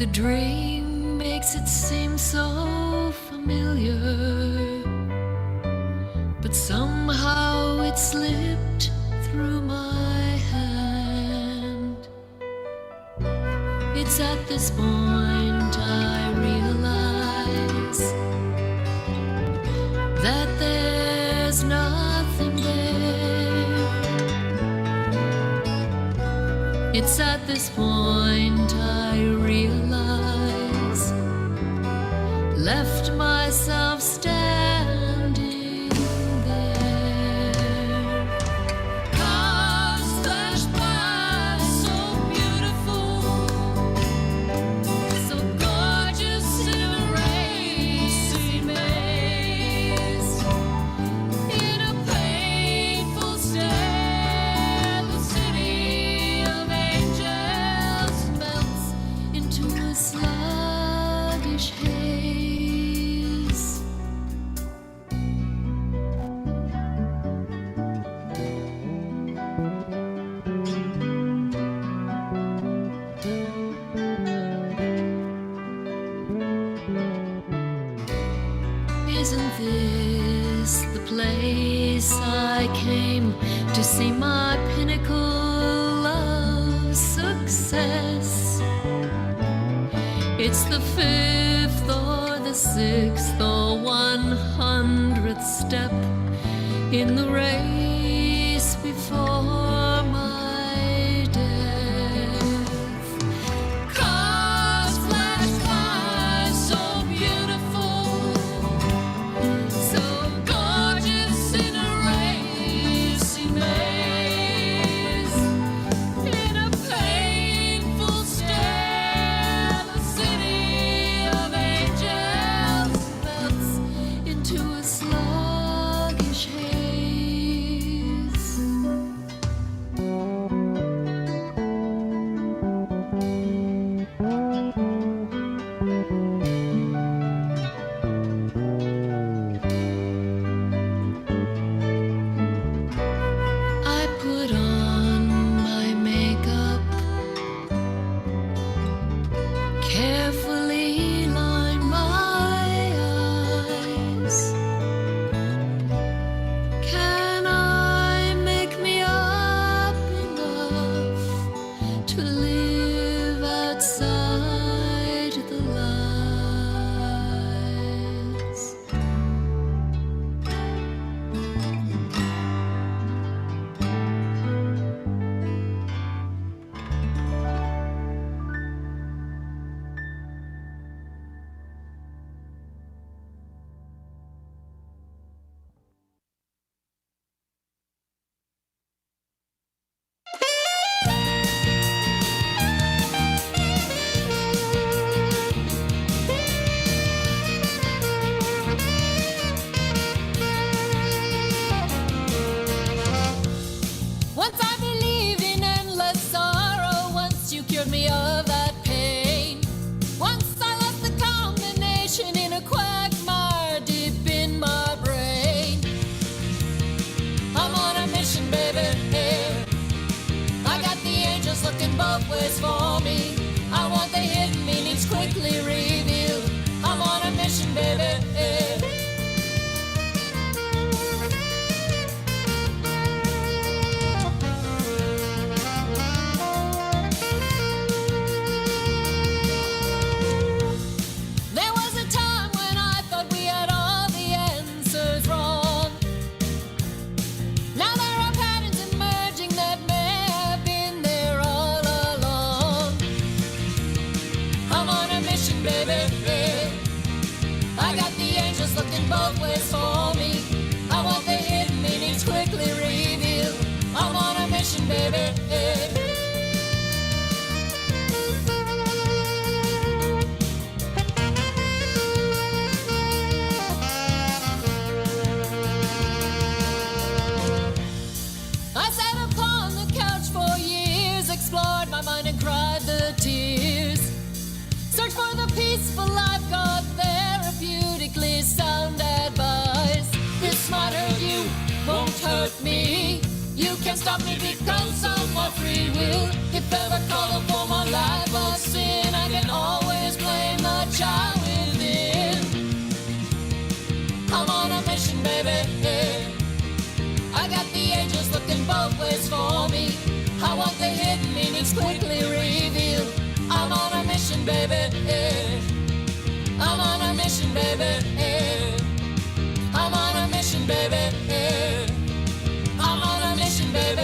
The dream makes it seem so familiar, but somehow it slipped through my hand. It's at this point I realize that there's nothing there. It's at this point I realize, left myself standing there. Cars flash by, so beautiful, so gorgeous in a racy maze. In a painful stare, the city of angels melts into a sluggish haze. Isn't this the place I came to see my pinnacle of success? It's the 5th or the 6th or 100th step in the race before my death. Cars flash by, so beautiful, so gorgeous in a racy maze. In a painful stare, the city of angels melts into a sluggish haze. I put on my makeup, carefully line my eyes. Can I make me up enough to live outside the lies? Once I believed in endless sorrow, once you cured me of that pain. Once I lost the combination in a quagmire deep in my brain. I'm on a mission, baby. I got the angels looking both ways for me. I want the hidden meanings quickly revealed. I'm on a mission, baby. There was a time when I thought we had all the answers wrong. Now there are patterns emerging that may have been there all along. I'm on a mission, baby. I got the angels looking both ways for me. I want the hidden meanings quickly revealed. I'm on a mission, baby. I sat upon the couch for years, explored my mind and cried the tears. Searched for the peaceful life, got therapeutically sound advice. This might hurt you, won't hurt me. You can't stop me because of my free will. If ever called upon my life of sin, I can always is quickly revealed. I'm on a mission, baby. I'm on a mission, baby. I'm on a mission, baby. I'm on a mission, baby.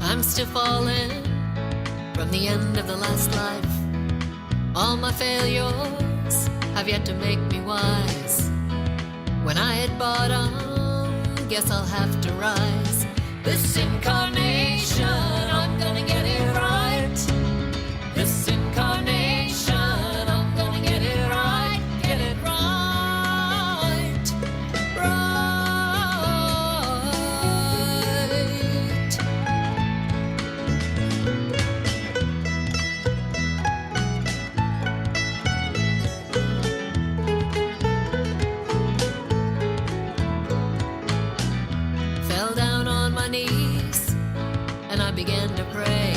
I'm still falling from the end of the last life. All my failures have yet to make me wise. When I hit bottom, guess I'll have to rise. This incarnation, I'm gonna get it right. This incarnation, I'm gonna get it right. Get it right. Fell down on my knees and I began to pray.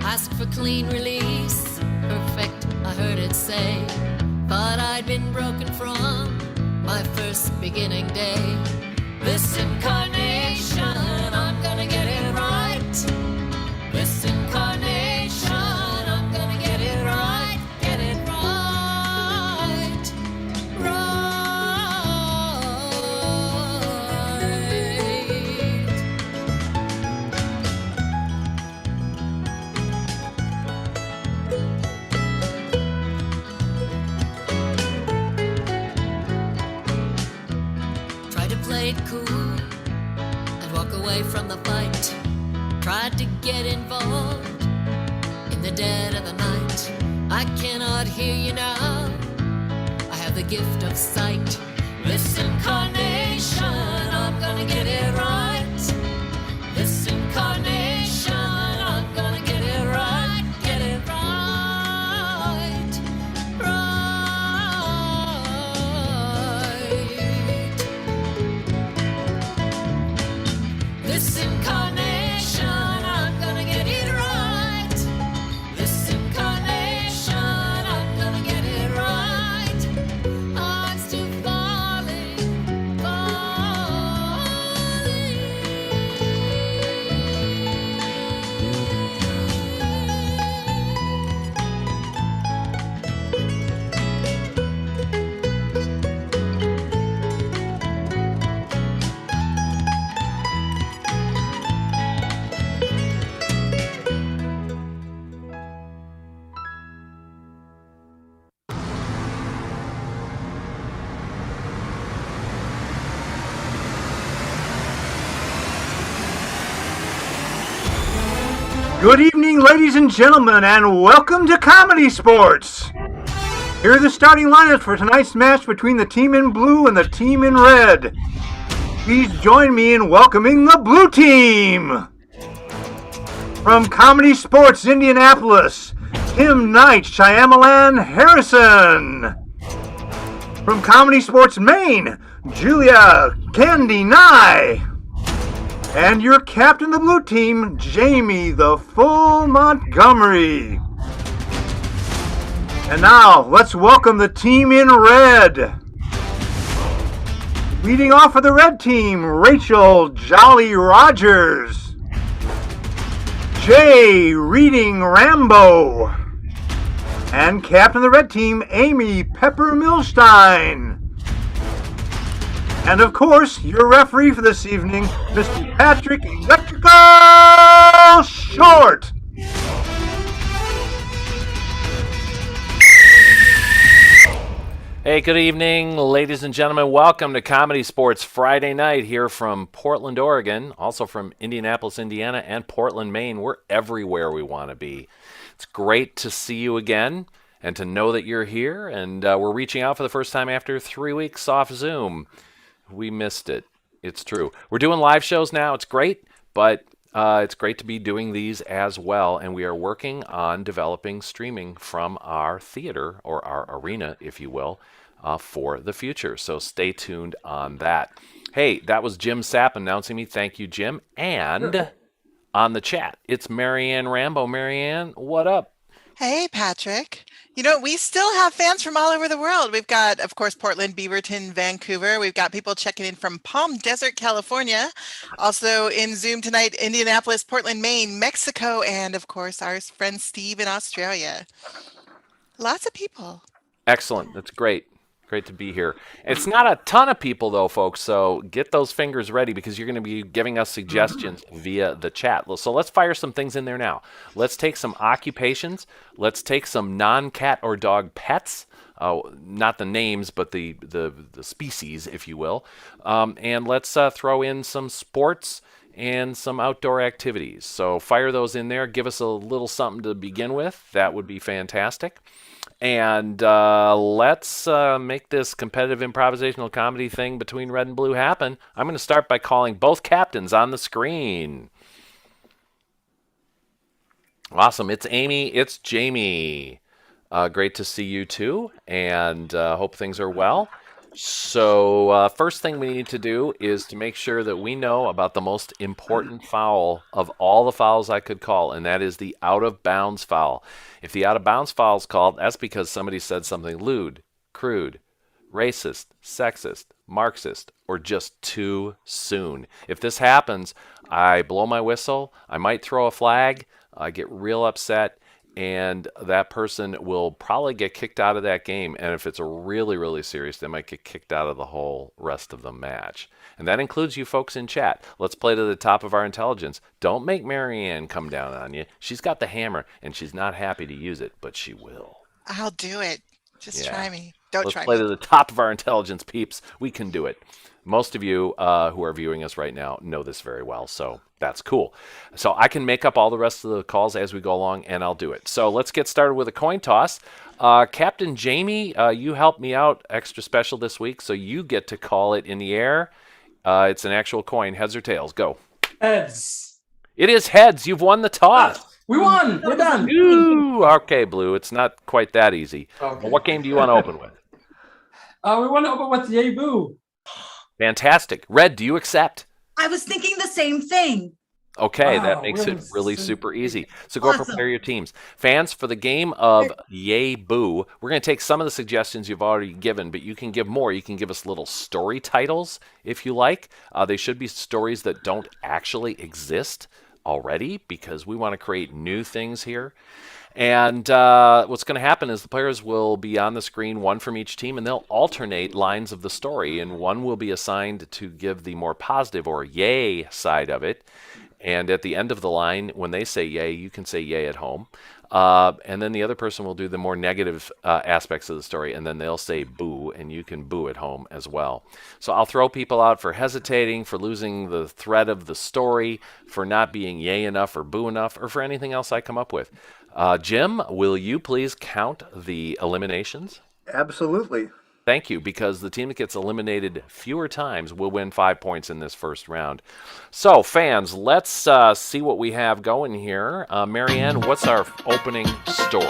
Asked for clean release, perfect, I heard it say. Thought I'd been broken from my first beginning day. This incarnation, I'm gonna get it right. This incarnation, I'm gonna get it right. Get it right. Right. Tried to play it cool and walk away from the fight. Tried to get involved in the dead of the night. I cannot hear you now. I have the gift of sight. This incarnation, I'm gonna get it right. This incarnation, I'm gonna get it right. Get it right. Right. This incarnation, I'm gonna get it right. This incarnation, I'm gonna get it right. I'm still falling, falling. Good evening, ladies and gentlemen, and welcome to ComedySportz. Here are the starting lineups for tonight's match between the team in blue and the team in red. Please join me in welcoming the blue team. From ComedySportz Indianapolis, Tim Knight, Shyamalan Harrison. From ComedySportz Maine, Julia Candy Nye. And your captain of the blue team, Jamie the Full Montgomery. And now, let's welcome the team in red. Leading off for the red team, Rachel Jolly Rogers. Jay Reading Rambo. And captain of the red team, Amy Pepper Milstein. And of course, your referee for this evening, Mr. Patrick Electrical Short. Hey Hey, good evening, ladies and gentlemen. Welcome to Comedy Sports Friday night here from Portland, Oregon, also from Indianapolis, Indiana, and Portland, Maine. We're everywhere we want to be. It's great to see you again and to know that you're here. And we're reaching out for the first time after 3 weeks off Zoom. We missed it. It's true. We're doing live shows now. It's great, but it's great to be doing these as well. And we are working on developing streaming from our theater, or our arena, if you will, for the future. So stay tuned on that. Hey, that was Jim Sapp announcing me. Thank you, Jim. And on the chat, it's Marianne Rambo. Marianne, what up? Hey, Patrick. You know, we still have fans from all over the world. We've got, of course, Portland, Beaverton, Vancouver. We've got people checking in from Palm Desert, California. Also in Zoom tonight, Indianapolis, Portland, Maine, Mexico, and of course, our friend Steve in Australia. Lots of people. Excellent. That's great. Great to be here. It's not a ton of people, though, folks, so get those fingers ready because you're going to be giving us suggestions via the chat. So let's fire some things in there now. Let's take some occupations. Let's take some non-cat or dog pets. Not the names, but the species, if you will. And let's throw in some sports and some outdoor activities. So fire those in there. Give us a little something to begin with. That would be fantastic. And let's make this competitive improvisational comedy thing between red and blue happen. I'm going to start by calling both captains on the screen. Awesome. It's Amy. It's Jamie. Great to see you too, and hope things are well. So first thing we need to do is to make sure that we know about the most important foul of all the fouls I could call, and that is the out-of-bounds foul. If the out-of-bounds foul is called, that's because somebody said something lewd, crude, racist, sexist, Marxist, or just too soon. If this happens, I blow my whistle, I might throw a flag, I get real upset, and that person will probably get kicked out of that game. And if it's a really, really serious, they might get kicked out of the whole rest of the match. And that includes you folks in chat. Let's play to the top of our intelligence. Don't make Marianne come down on you. She's got the hammer, and she's not happy to use it, but she will. I'll do it. Just try me. Don't Let's try play me. to the top of our intelligence, peeps. We can do it. Most of you who are viewing us right now know this very well, so that's cool. So I can make up all the rest of the calls as we go along, and I'll do it. So let's get started with a coin toss. Captain Jamie, you helped me out extra special this week, so you get to call it in the air. It's an actual coin. Heads or tails? Go. Heads. It is heads. You've won the toss. We won. We're done. Ooh, okay, Blue. It's not quite that easy. Okay. Well, what game do you want to open with? We want to open with Yay Boo. Fantastic. Red, do you accept? I was thinking the same thing. Okay, Wow, that makes it really super easy. So go Awesome. prepare your teams. Fans, for the game of Yay Boo, we're going to take some of the suggestions you've already given, but you can give more. You can give us little story titles if you like. They should be stories that don't actually exist already because we want to create new things here. And what's going to happen is the players will be on the screen, one from each team, and they'll alternate lines of the story, and one will be assigned to give the more positive or yay side of it. And at the end of the line, when they say yay, you can say yay at home. And then the other person will do the more negative aspects of the story, and then they'll say boo, and you can boo at home as well. So I'll throw people out for hesitating, for losing the thread of the story, for not being yay enough or boo enough, or for anything else I come up with. Jim, will you please count the eliminations? Absolutely. Thank you, because the team that gets eliminated fewer times will win 5 points in this first round. So, fans, let's see what we have going here. Marianne, what's our opening story?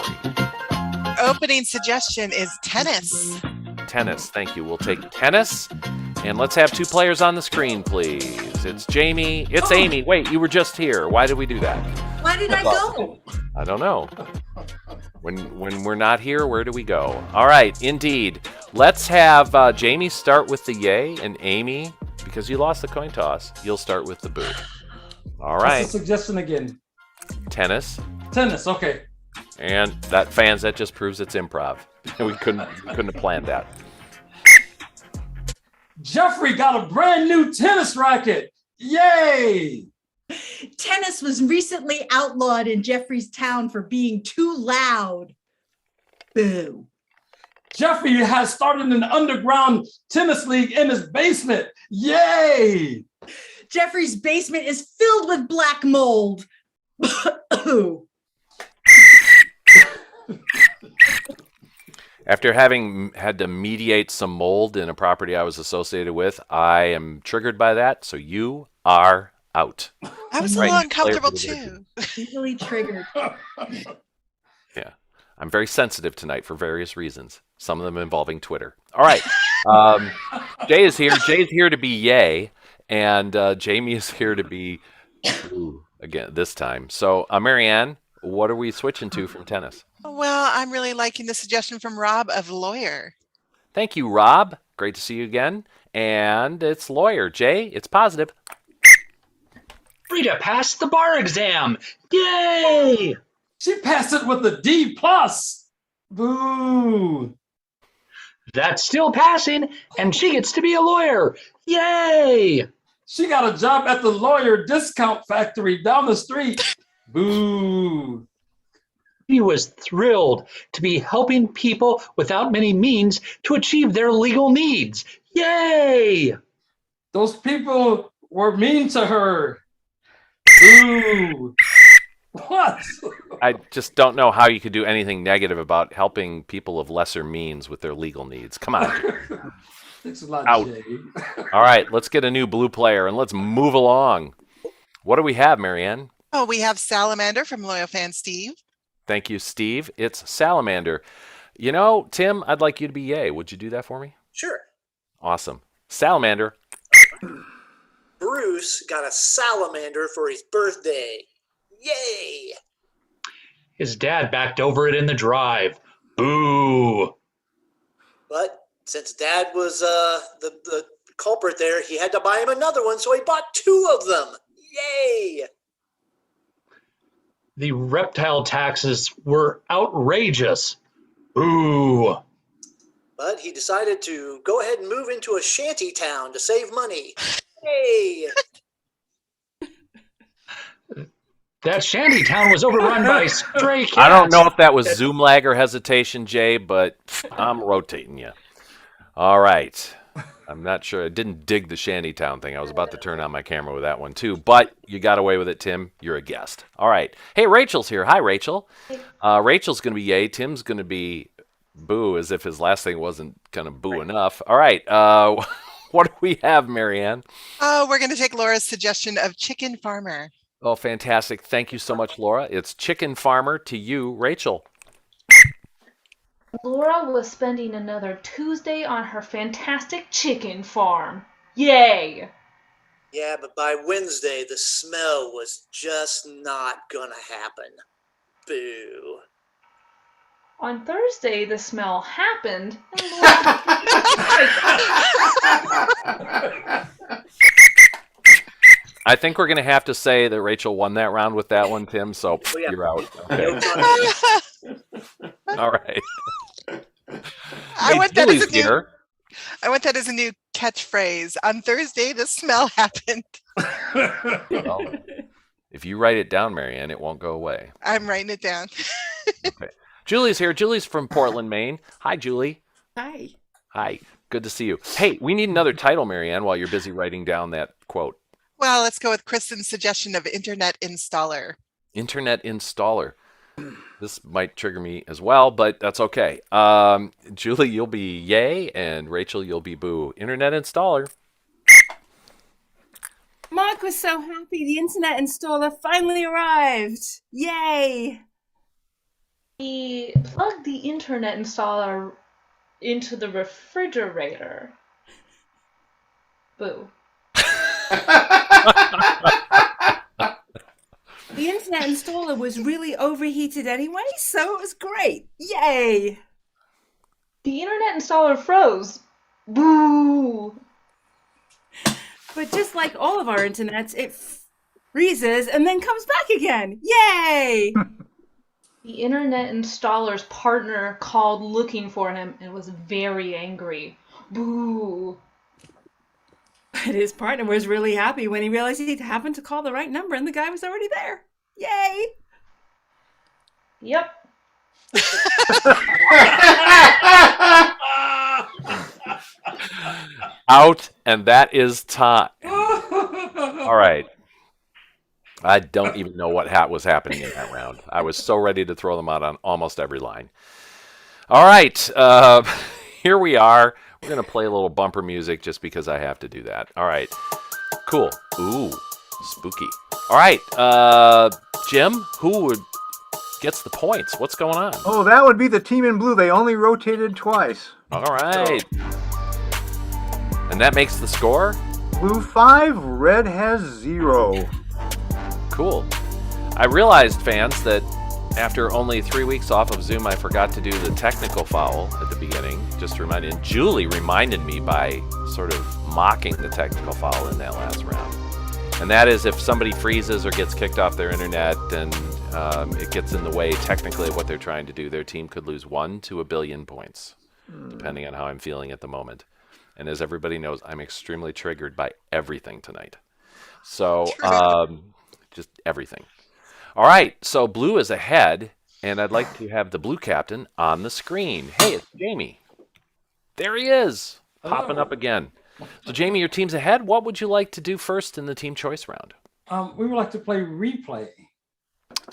Opening suggestion is tennis. Tennis, thank you. We'll take tennis, and let's have two players on the screen, please. It's Jamie. It's Amy. Wait, you were just here. Why did we do that? Why did I go? I don't know. When we're not here, where do we go? All right, indeed. Let's have Jamie start with the yay, and Amy, because you lost the coin toss, you'll start with the boo. All right. What's the suggestion again? Tennis. Tennis. Okay. And that, fans, that just proves it's improv. we couldn't have planned that. Jeffrey got a brand new tennis racket. Yay! Tennis was recently outlawed in Jeffrey's town for being too loud. Boo. Jeffrey has started an underground tennis league in his basement. Yay! Jeffrey's basement is filled with black mold. After having had to mediate some mold in a property I was associated with, I am triggered by that, so you are out. I was a Right. little uncomfortable Player for the too. Easily triggered. Yeah. I'm very sensitive tonight for various reasons, some of them involving Twitter. All right. Jay is here. Jay's here to be yay, and Jamie is here to be ooh, again this time. So, Marianne, what are we switching to from tennis? Well, I'm really liking the suggestion from Rob of lawyer. Thank you, Rob. Great to see you again. And it's lawyer. Jay, it's positive. Rita passed the bar exam. Yay! She passed it with a D+. Boo! That's still passing, and she gets to be a lawyer. Yay! She got a job at the lawyer discount factory down the street. Boo! He was thrilled to be helping people without many means to achieve their legal needs. Yay! Those people were mean to her. Boo! What? I just don't know how you could do anything negative about helping people of lesser means with their legal needs. Come on. Thanks a lot, Out. Jay. All right, let's get a new blue player and let's move along. What do we have, Marianne? Oh, we have Salamander from Loyal Fan Steve. Thank you, Steve. It's Salamander. You know, Tim, I'd like you to be yay. Would you do that for me? Sure. Awesome. Salamander. Bruce got a salamander for his birthday. Yay! His dad backed over it in the drive. Boo! But since Dad was the culprit there, he had to buy him another one, so he bought two of them. Yay! The reptile taxes were outrageous. Boo! But he decided to go ahead and move into a shanty town to save money. Yay! That shanty town was overrun by stray cats. I don't know if that was Zoom lag or hesitation, Jay, but I'm rotating you. All right. I'm not sure. I didn't dig the Shantytown thing. I was about to turn on my camera with that one, too. But you got away with it, Tim. You're a guest. All right. Hey, Rachel's here. Hi, Rachel. Rachel's going to be yay. Tim's going to be boo, as if his last thing wasn't kind of boo enough. All right. What do we have, Marianne? Oh, we're going to take Laura's suggestion of Chicken Farmer. Oh, fantastic. Thank you so much, Laura. It's Chicken Farmer to you, Rachel. Laura was spending another Tuesday on her fantastic chicken farm. Yay! Yeah, but by Wednesday, the smell was just not gonna happen. Boo. On Thursday, the smell happened. And I think we're going to have to say that Rachel won that round with that one, Tim, so yeah. you're out. Okay. Joke's on you. All right. I want that Julie's as a new. here. I want that as a new catchphrase. On Thursday, the smell happened. Well, if you write it down, Marianne, it won't go away. I'm writing it down. Okay. Julie's here. Julie's from Portland, Maine. Hi, Julie. Hi. Hi. Good to see you. Hey, we need another title, Marianne, while you're busy writing down that quote. Well, let's go with Kristen's suggestion of Internet Installer. Internet installer. This might trigger me as well, but that's okay. Julie, you'll be yay, and Rachel, you'll be boo. Internet installer. Mark was so happy the internet installer finally arrived. Yay! he plugged the internet installer into the refrigerator. Boo. The internet installer was really overheated anyway, so it was great. Yay! The internet installer froze. Boo. But just like all of our internets, it freezes and then comes back again. Yay! The internet installer's partner called looking for him and was very angry. Boo. But his partner was really happy when he realized he happened to call the right number and the guy was already there. Yay! Yep. Out, and that is time. All right. I don't even know what was happening in that round. I was so ready to throw them out on almost every line. All right. Here we are. We're going to play a little bumper music just because I have to do that. All right. Cool. Ooh, spooky. All right. Jim, who gets the points? What's going on? Oh, that would be the team in blue. They only rotated twice. All right. And that makes the score? Blue 5, red has 0. Cool. I realized, fans, that after only 3 weeks off of Zoom, I forgot to do the technical foul at the beginning. Just to remind you. Julie reminded me by sort of mocking the technical foul in that last round. And that is if somebody freezes or gets kicked off their internet and it gets in the way technically of what they're trying to do, their team could lose 1 to 1 billion points, depending on how I'm feeling at the moment. And as everybody knows, I'm extremely triggered by everything tonight. So, just everything. All right, so blue is ahead, and I'd like to have the blue captain on the screen. Hey, it's Jamie. There he is, popping up again. So, Jamie, your team's ahead. What would you like to do first in the team choice round? We would like to play replay.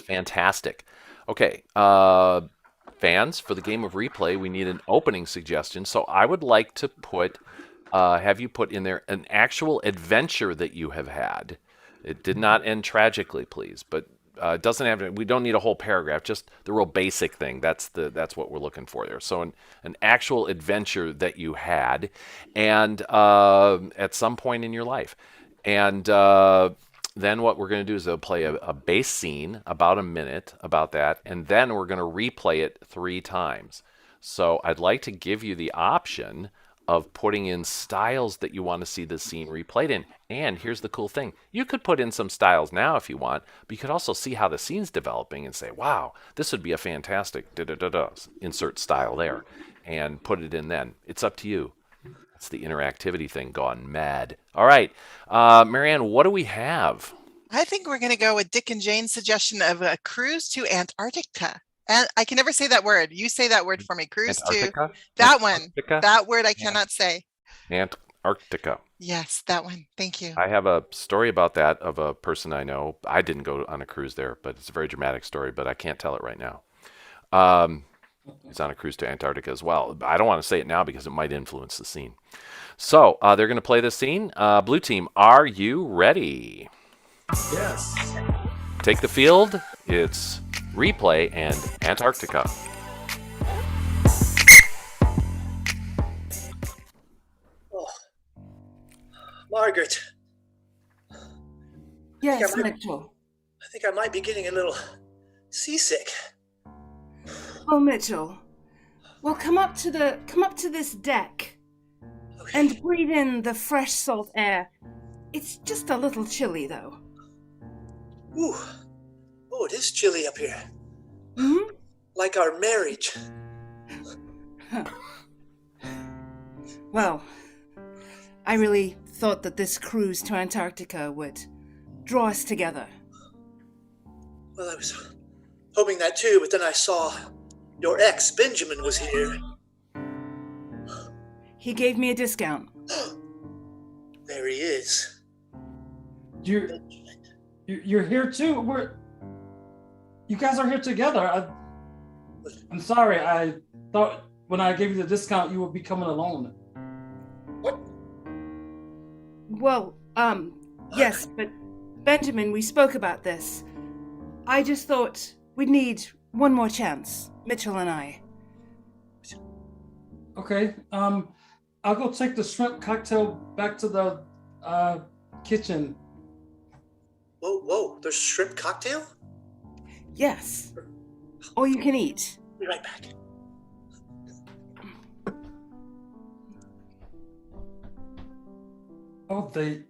Fantastic. Okay, fans, for the game of replay, we need an opening suggestion. So I would like to have you put in there an actual adventure that you have had. It did not end tragically, please, but it doesn't have to. We don't need a whole paragraph, just the real basic thing. That's what we're looking for there. So an actual adventure that you had, and at some point in your life, and then what we're going to do is play a base scene, about a minute, about that, and then we're going to replay it 3 times. So I'd like to give you the option of putting in styles that you want to see the scene replayed in. And here's the cool thing. You could put in some styles now if you want, but you could also see how the scene's developing and say, wow, this would be a fantastic insert style there, and put it in then. It's up to you. That's the interactivity thing gone mad. All right, Marianne, what do we have? I think we're going to go with Dick and Jane's suggestion of a cruise to Antarctica. And I can never say that word. You say that word for me. Cruise Antarctica? to that Antarctica? one. That word I cannot say. Antarctica. Yes, that one. Thank you. I have a story about that of a person I know. I didn't go on a cruise there, but it's a very dramatic story, but I can't tell it right now. He's on a cruise to Antarctica as well. I don't want to say it now because it might influence the scene. So they're going to play this scene. Blue team, are you ready? Yes. Take the field. It's replay and Antarctica. Oh, Margaret. Yes, Mitchell. I think I might be getting a little seasick. Oh, Mitchell. Well, come up to this deck and breathe in the fresh salt air. It's just a little chilly, though. Ooh. Oh, it is chilly up here. Hmm? Like our marriage. Well, I really thought that this cruise to Antarctica would draw us together. Well, I was hoping that too, but then I saw your ex, Benjamin, was here. He gave me a discount. There he is. You're here too. You guys are here together. I'm sorry. I thought when I gave you the discount, you would be coming alone. What? Well, yes, but Benjamin, we spoke about this. I just thought we'd need one more chance, Mitchell and I. Okay. I'll go take the shrimp cocktail back to the kitchen. Whoa, there's shrimp cocktail? Yes. All you can eat. Be right back. Oh, they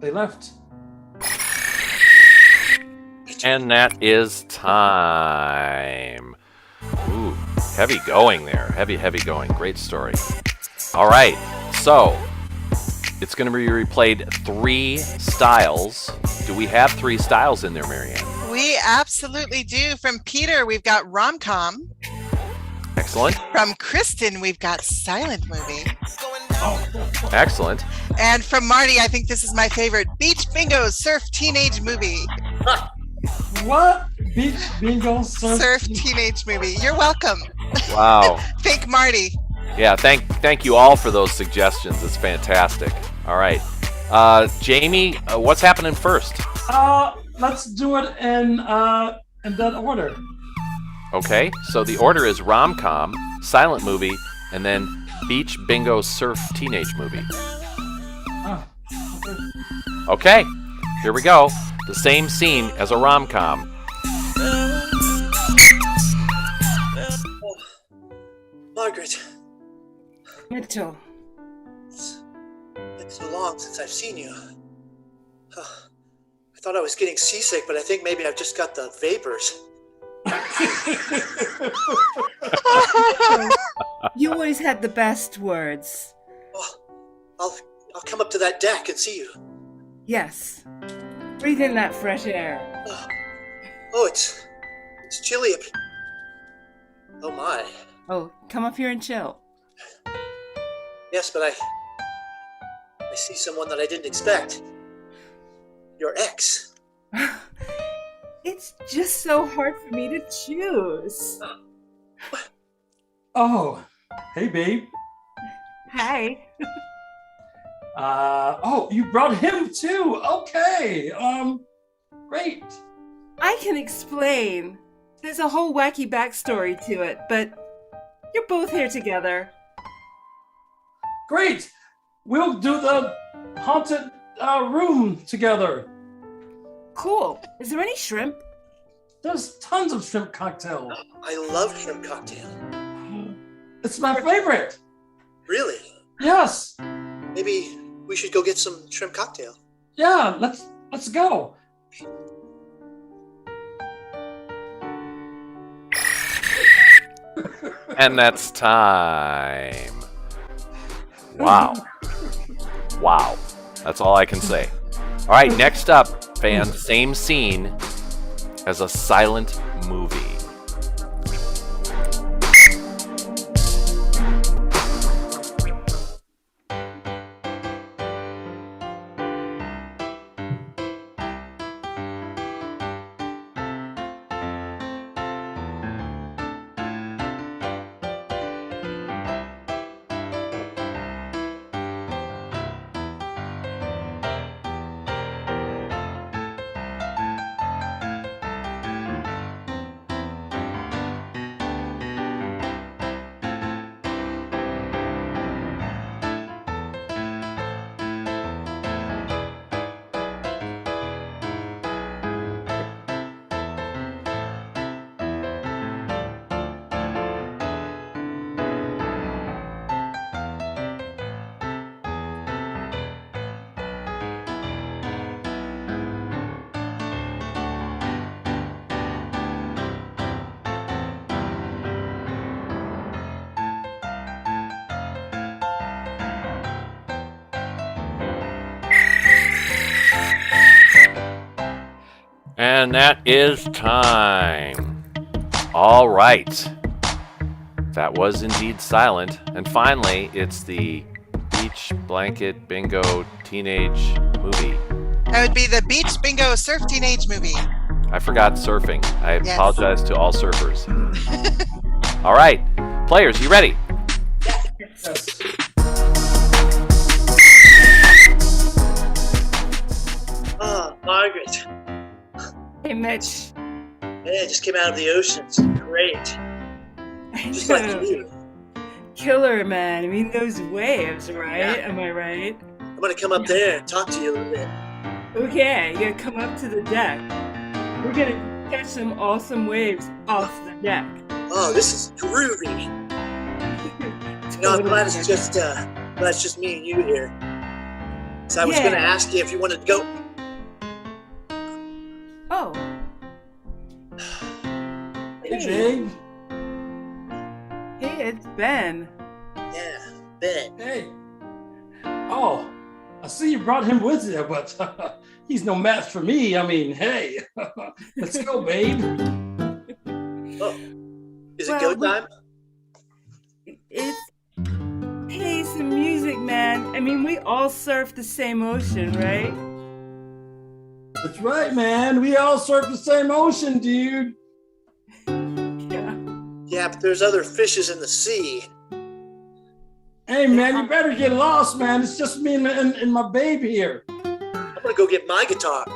left. And that is time. Ooh, heavy going there. Heavy going. Great story. All right, so it's going to be replayed 3 styles. Do we have 3 styles in there, Marianne? We absolutely do. From Peter, we've got rom-com. Excellent. From Kristen, we've got silent movie. Excellent. And from Marty, I think this is my favorite, beach bingo surf teenage movie. What? Beach bingo surf teenage movie. You're welcome. Wow. Thank Marty. Yeah, thank you all for those suggestions. It's fantastic. All right. Jamie, what's happening first? Let's do it in that order. Okay, so the order is rom-com, silent movie, and then beach bingo surf teenage movie. Okay, here we go. The same scene as a rom-com. Margaret. Mitchell. It's been so long since I've seen you. I thought I was getting seasick, but I think maybe I've just got the vapors. You always had the best words. Well, I'll come up to that deck and see you. Yes. Breathe in that fresh air. Oh, it's chilly up. Oh my. Oh, come up here and chill. Yes, but I see someone that I didn't expect. Your ex. It's just so hard for me to choose. Oh, hey, babe. Hi. Oh, you brought him too. Okay. Great. I can explain. There's a whole wacky backstory to it, but you're both here together. Great. We'll do the haunted room together. Cool. Is there any shrimp? There's tons of shrimp cocktail. I love shrimp cocktail. It's my favorite. Really? Yes. Maybe we should go get some shrimp cocktail. Yeah, let's go. And that's time. Wow. Wow. That's all I can say. All right, next up, fans, same scene as a silent movie. And that is time. All right. That was indeed silent. And finally, it's the beach blanket bingo teenage movie. That would be the beach bingo surf teenage movie. I forgot surfing. I Yes. apologize to all surfers. All right. Players, you ready? Yes. Margaret. Hey, Mitch. Hey, I just came out of the ocean. It's great. Just like you. Killer, man. I mean, those waves, right? Yeah. Am I right? I'm gonna come up there and talk to you a little bit. Okay, you're gonna come up to the deck. We're gonna catch some awesome waves off the deck. Oh, this is groovy. You know, I'm glad it's just me and you here. So I was gonna ask you if you wanted to go. Oh. Hey, babe. Hey, it's Ben. Yeah, Ben. Hey. Oh, I see you brought him with you, but he's no match for me. I mean, hey, let's go, babe. Oh, is it go time? It's pace and music, man. I mean, we all surf the same ocean, right? That's right, man. We all surf the same ocean, dude. Yeah. Yeah, but there's other fishes in the sea. Hey, man, you better get lost, man. It's just me and my babe here. I'm gonna go get my guitar.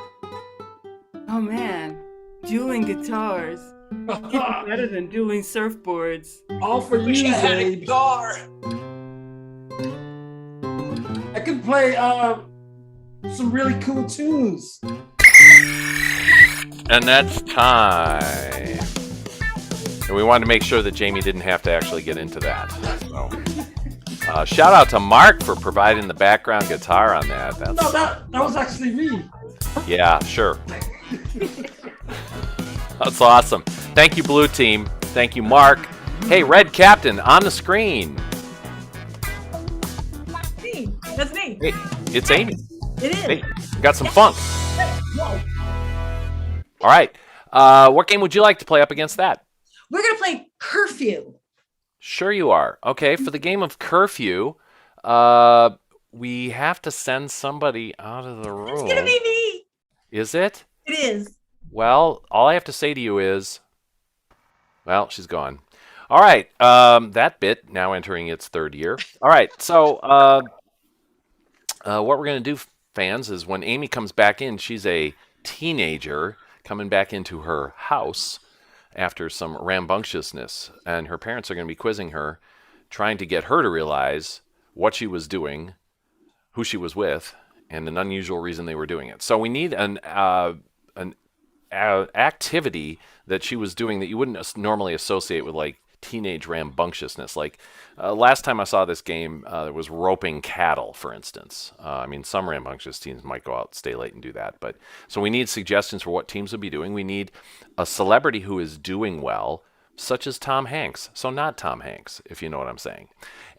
Oh man, dueling guitars. Even better than dueling surfboards. All for Wish you, I had a babe. guitar. I can play some really cool tunes. And that's time. And we wanted to make sure that Jamie didn't have to actually get into that. So, shout out to Mark for providing the background guitar on that. No, that was actually me. Yeah, sure. That's awesome. Thank you, Blue Team. Thank you, Mark. Hey, Red Captain, on the screen. Me. That's me. Hey, it's Amy. It is. Hey, we got some funk. Whoa. All right. What game would you like to play up against that? We're gonna play Curfew. Sure you are. Okay, for the game of Curfew, we have to send somebody out of the room. It's gonna be me. Is it? It is. Well, all I have to say to you is, well, she's gone. All right, that bit now entering its third year. All right, so what we're going to do, fans, is when Amy comes back in, she's a teenager coming back into her house after some rambunctiousness, and her parents are going to be quizzing her, trying to get her to realize what she was doing, who she was with, and an unusual reason they were doing it. So we need an activity that she was doing that you wouldn't normally associate with like teenage rambunctiousness. Like last time I saw this game, there was roping cattle, for instance. I mean, some rambunctious teens might go out, stay late, and do that. But so we need suggestions for what teams would be doing. We need a celebrity who is doing well, such as Tom Hanks. So not Tom Hanks, if you know what I'm saying.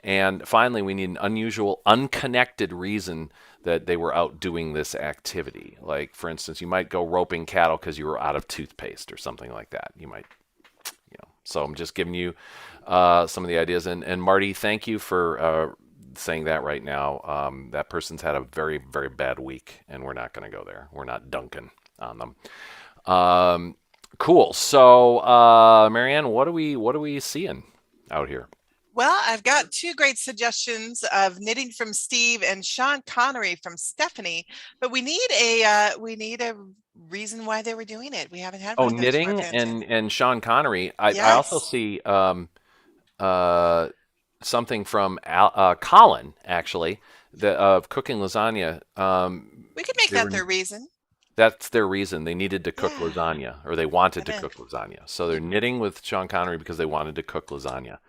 And finally, we need an unusual, unconnected reason that they were out doing this activity. Like, for instance, you might go roping cattle because you were out of toothpaste or something like that. You might, So I'm just giving you some of the ideas. And Marty, thank you for saying that right now. That person's had a very, very bad week, and we're not going to go there. We're not dunking on them. Cool. So, Marianne, what are we seeing out here? Well, I've got two great suggestions of knitting from Steve and Sean Connery from Stephanie, but we need a reason why they were doing it. We haven't had one of those knitting for our fans. and Sean Connery. I also see something from Colin, actually, of cooking lasagna. We could make that their reason. That's their reason. They needed to cook lasagna, or they wanted to cook lasagna. So they're knitting with Sean Connery because they wanted to cook lasagna.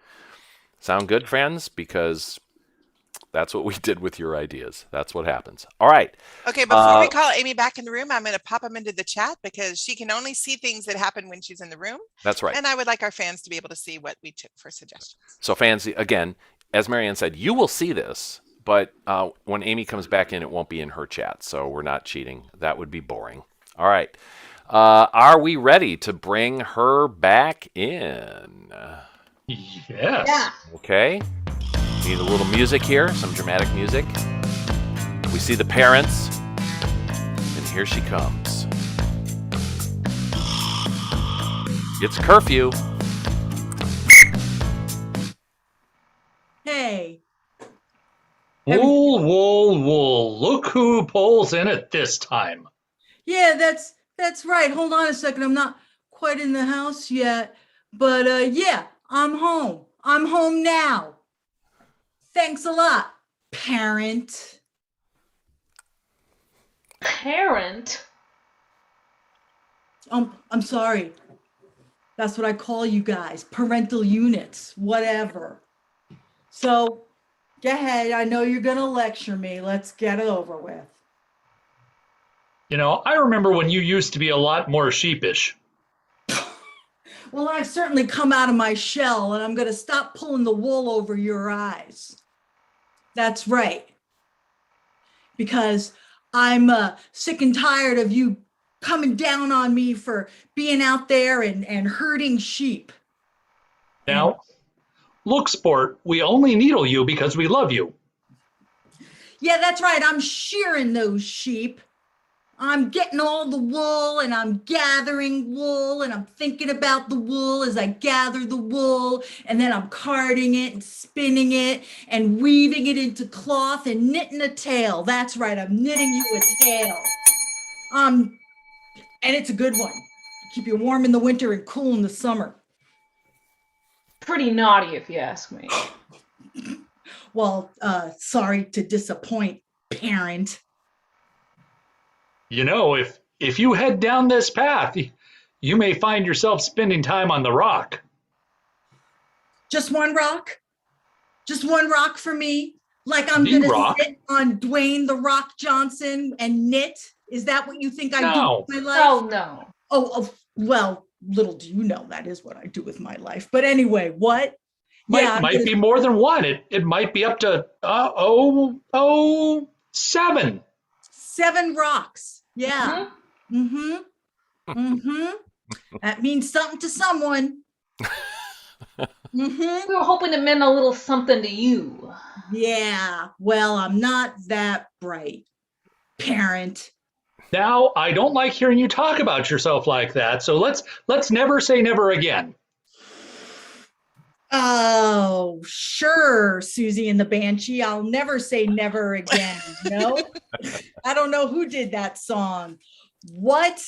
Sound good, friends? Because that's what we did with your ideas. That's what happens. All right. Okay, before we call Amy back in the room, I'm going to pop them into the chat because she can only see things that happen when she's in the room. That's right. And I would like our fans to be able to see what we took for suggestions. So fans, again, as Marianne said, you will see this, but when Amy comes back in, it won't be in her chat. So we're not cheating. That would be boring. All right. Are we ready to bring her back in? Yes. Yeah. Okay. Need a little music here, some dramatic music. We see the parents, and here she comes. It's curfew. Hey. Wool, wool, wool. Look who pulls in it this time. Yeah, that's right. Hold on a second. I'm not quite in the house yet, but yeah, I'm home. I'm home now. Thanks a lot, parent. Parent? I'm sorry. That's what I call you guys, parental units, whatever. So, go ahead. I know you're going to lecture me. Let's get it over with. You know, I remember when you used to be a lot more sheepish. Well, I've certainly come out of my shell, and I'm going to stop pulling the wool over your eyes. That's right. Because I'm sick and tired of you coming down on me for being out there and herding sheep. Now, look, sport, we only needle you because we love you. Yeah, that's right. I'm shearing those sheep. I'm getting all the wool and I'm gathering wool and I'm thinking about the wool as I gather the wool, and then I'm carding it and spinning it and weaving it into cloth and knitting a tail. That's right. I'm knitting you a tail. And it's a good one. Keep you warm in the winter and cool in the summer. Pretty naughty, if you ask me. Well, sorry to disappoint, parent. You know, if you head down this path, you may find yourself spending time on the rock. Just one rock? Just one rock for me? Like I'm The gonna Rock? sit on Dwayne the Rock Johnson and knit? Is that what you think I No. do with my life? Oh, no. Oh, well, little do you know that is what I do with my life. But anyway, what? Might be more than one. It might be up to 7. 7 rocks. Yeah. That means something to someone. We were hoping it meant a little something to you. Yeah. Well, I'm not that bright, parent. Now, I don't like hearing you talk about yourself like that, so let's never say never again. Oh, sure, Susie and the Banshee. I'll never say never again. No, I don't know who did that song. What?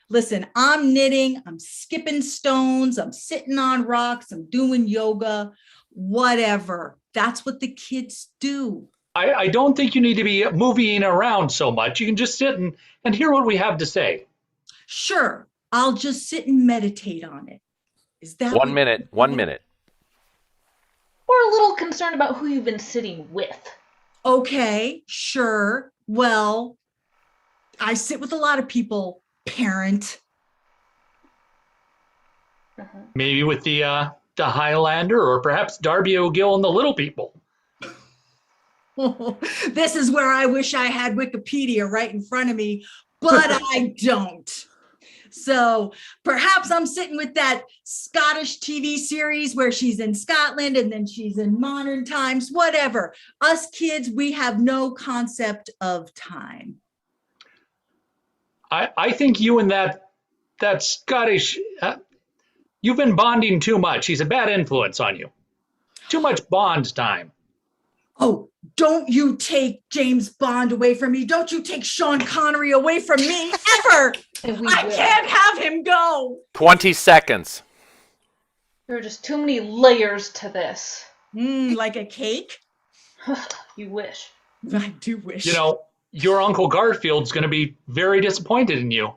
Listen, I'm knitting, I'm skipping stones, I'm sitting on rocks, I'm doing yoga, whatever. That's what the kids do. I don't think you need to be moving around so much. You can just sit and hear what we have to say. Sure, I'll just sit and meditate on it. Is that 1 minute? 1 minute. We're a little concerned about who you've been sitting with. Okay, sure. Well, I sit with a lot of people, parent. Maybe with the Highlander, or perhaps Darby O'Gill and the Little People. This is where I wish I had Wikipedia right in front of me, but I don't. So perhaps I'm sitting with that Scottish TV series where she's in Scotland and then she's in modern times, whatever. Us kids, we have no concept of time. I think you and that Scottish, you've been bonding too much. He's a bad influence on you. Too much Bond time. Oh, don't you take James Bond away from me. Don't you take Sean Connery away from me, ever. I can't have him go. 20 seconds. There are just too many layers to this. Like a cake? You wish. I do wish. You know, your Uncle Garfield's going to be very disappointed in you.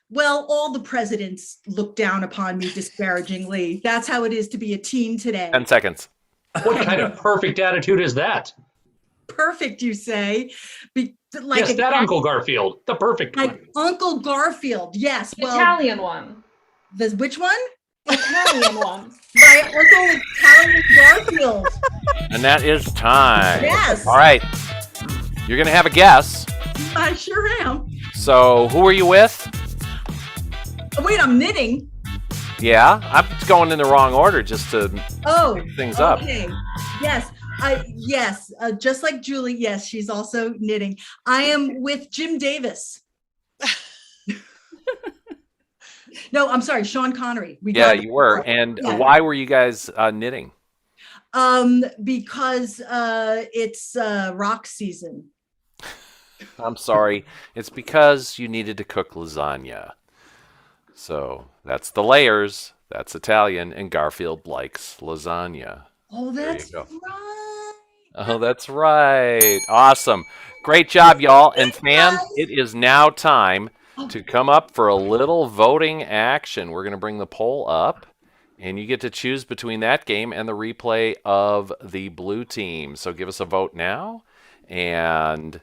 Well, all the presidents look down upon me disparagingly. That's how it is to be a teen today. 10 seconds. What kind of perfect attitude is that? Perfect, you say? Yes, that Uncle Garfield, the perfect one. Like Uncle Garfield, yes. Well, Italian one. Which one? Italian one. My Uncle Italian Garfield. And that is time. Yes. All right. You're going to have a guess. I sure am. So who are you with? Oh, wait, I'm knitting. Yeah, I'm going in the wrong order just to mix things up. Okay. Yes. Yes. Just like Julie. Yes, she's also knitting. I am with Jim Davis. No, I'm sorry, Sean Connery. You were. And why were you guys knitting? Because it's rock season. I'm sorry. It's because you needed to cook lasagna. So that's the layers. That's Italian, and Garfield likes lasagna. Oh, that's right. Oh, that's right. Awesome. Great job, y'all. And fans, it is now time to come up for a little voting action. We're going to bring the poll up, and you get to choose between that game and the replay of the blue team. So give us a vote now, and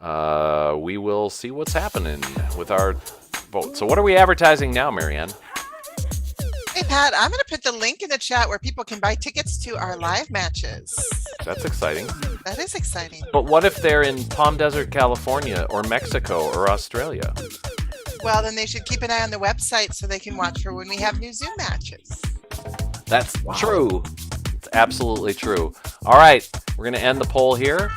we will see what's happening with our vote. So what are we advertising now, Marianne? It's Pat, I'm going to put the link in the chat where people can buy tickets to our live matches. That's exciting. That is exciting. But what if they're in Palm Desert, California, or Mexico, or Australia? Well, then they should keep an eye on the website so they can watch for when we have new Zoom matches. That's true. It's absolutely true. All right, we're going to end the poll here,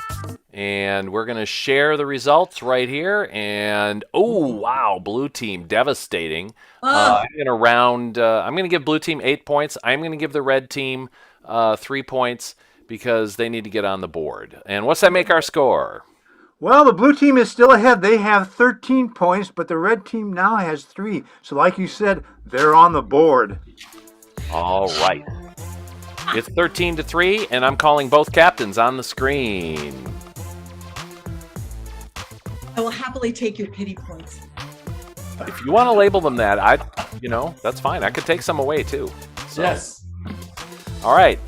and we're going to share the results right here. And oh wow, blue team devastating. I'm going to give blue team 8 points. I'm going to give the red team 3 points because they need to get on the board. And what's that make our score? Well, the blue team is still ahead. They have 13 points, but the red team now has 3. So like you said, they're on the board. All right. It's 13-3, and I'm calling both captains on the screen. I will happily take your pity points. If you want to label them that, that's fine. I could take some away too. So. Yes. All right.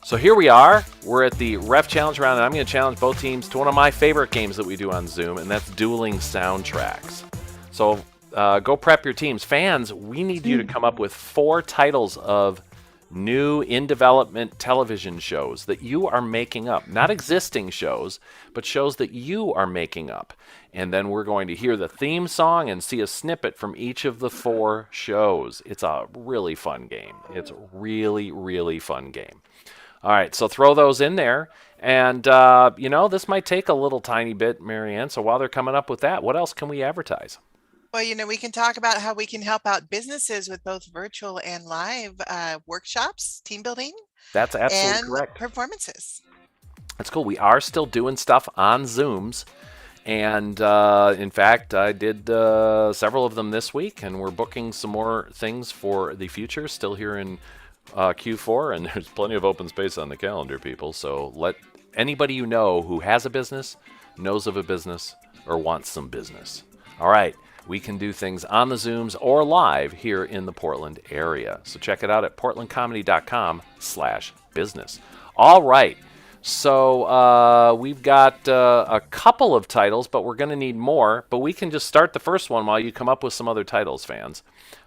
So here we are. We're at the ref challenge round, and I'm going to challenge both teams to one of my favorite games that we do on Zoom, and that's dueling soundtracks. So go prep your teams. Fans, we need you to come up with 4 titles of new in-development television shows that you are making up. Not existing shows, but shows that you are making up. And then we're going to hear the theme song and see a snippet from each of the 4 shows. It's a really fun game. It's a really, really fun game. All right, so throw those in there. And, this might take a little tiny bit, Marianne. So while they're coming up with that, what else can we advertise? Well, we can talk about how we can help out businesses with both virtual and live workshops, team building, That's absolutely and correct. performances. That's cool. We are still doing stuff on Zooms. And in fact, I did several of them this week, and we're booking some more things for the future, still here in Q4. And there's plenty of open space on the calendar, people. So let anybody you know who has a business, knows of a business, or wants some business. All right. We can do things on the Zooms or live here in the Portland area. So check it out at portlandcomedy.com/business. All right. So we've got a couple of titles, but we're going to need more. But we can just start the first one while you come up with some other titles, fans.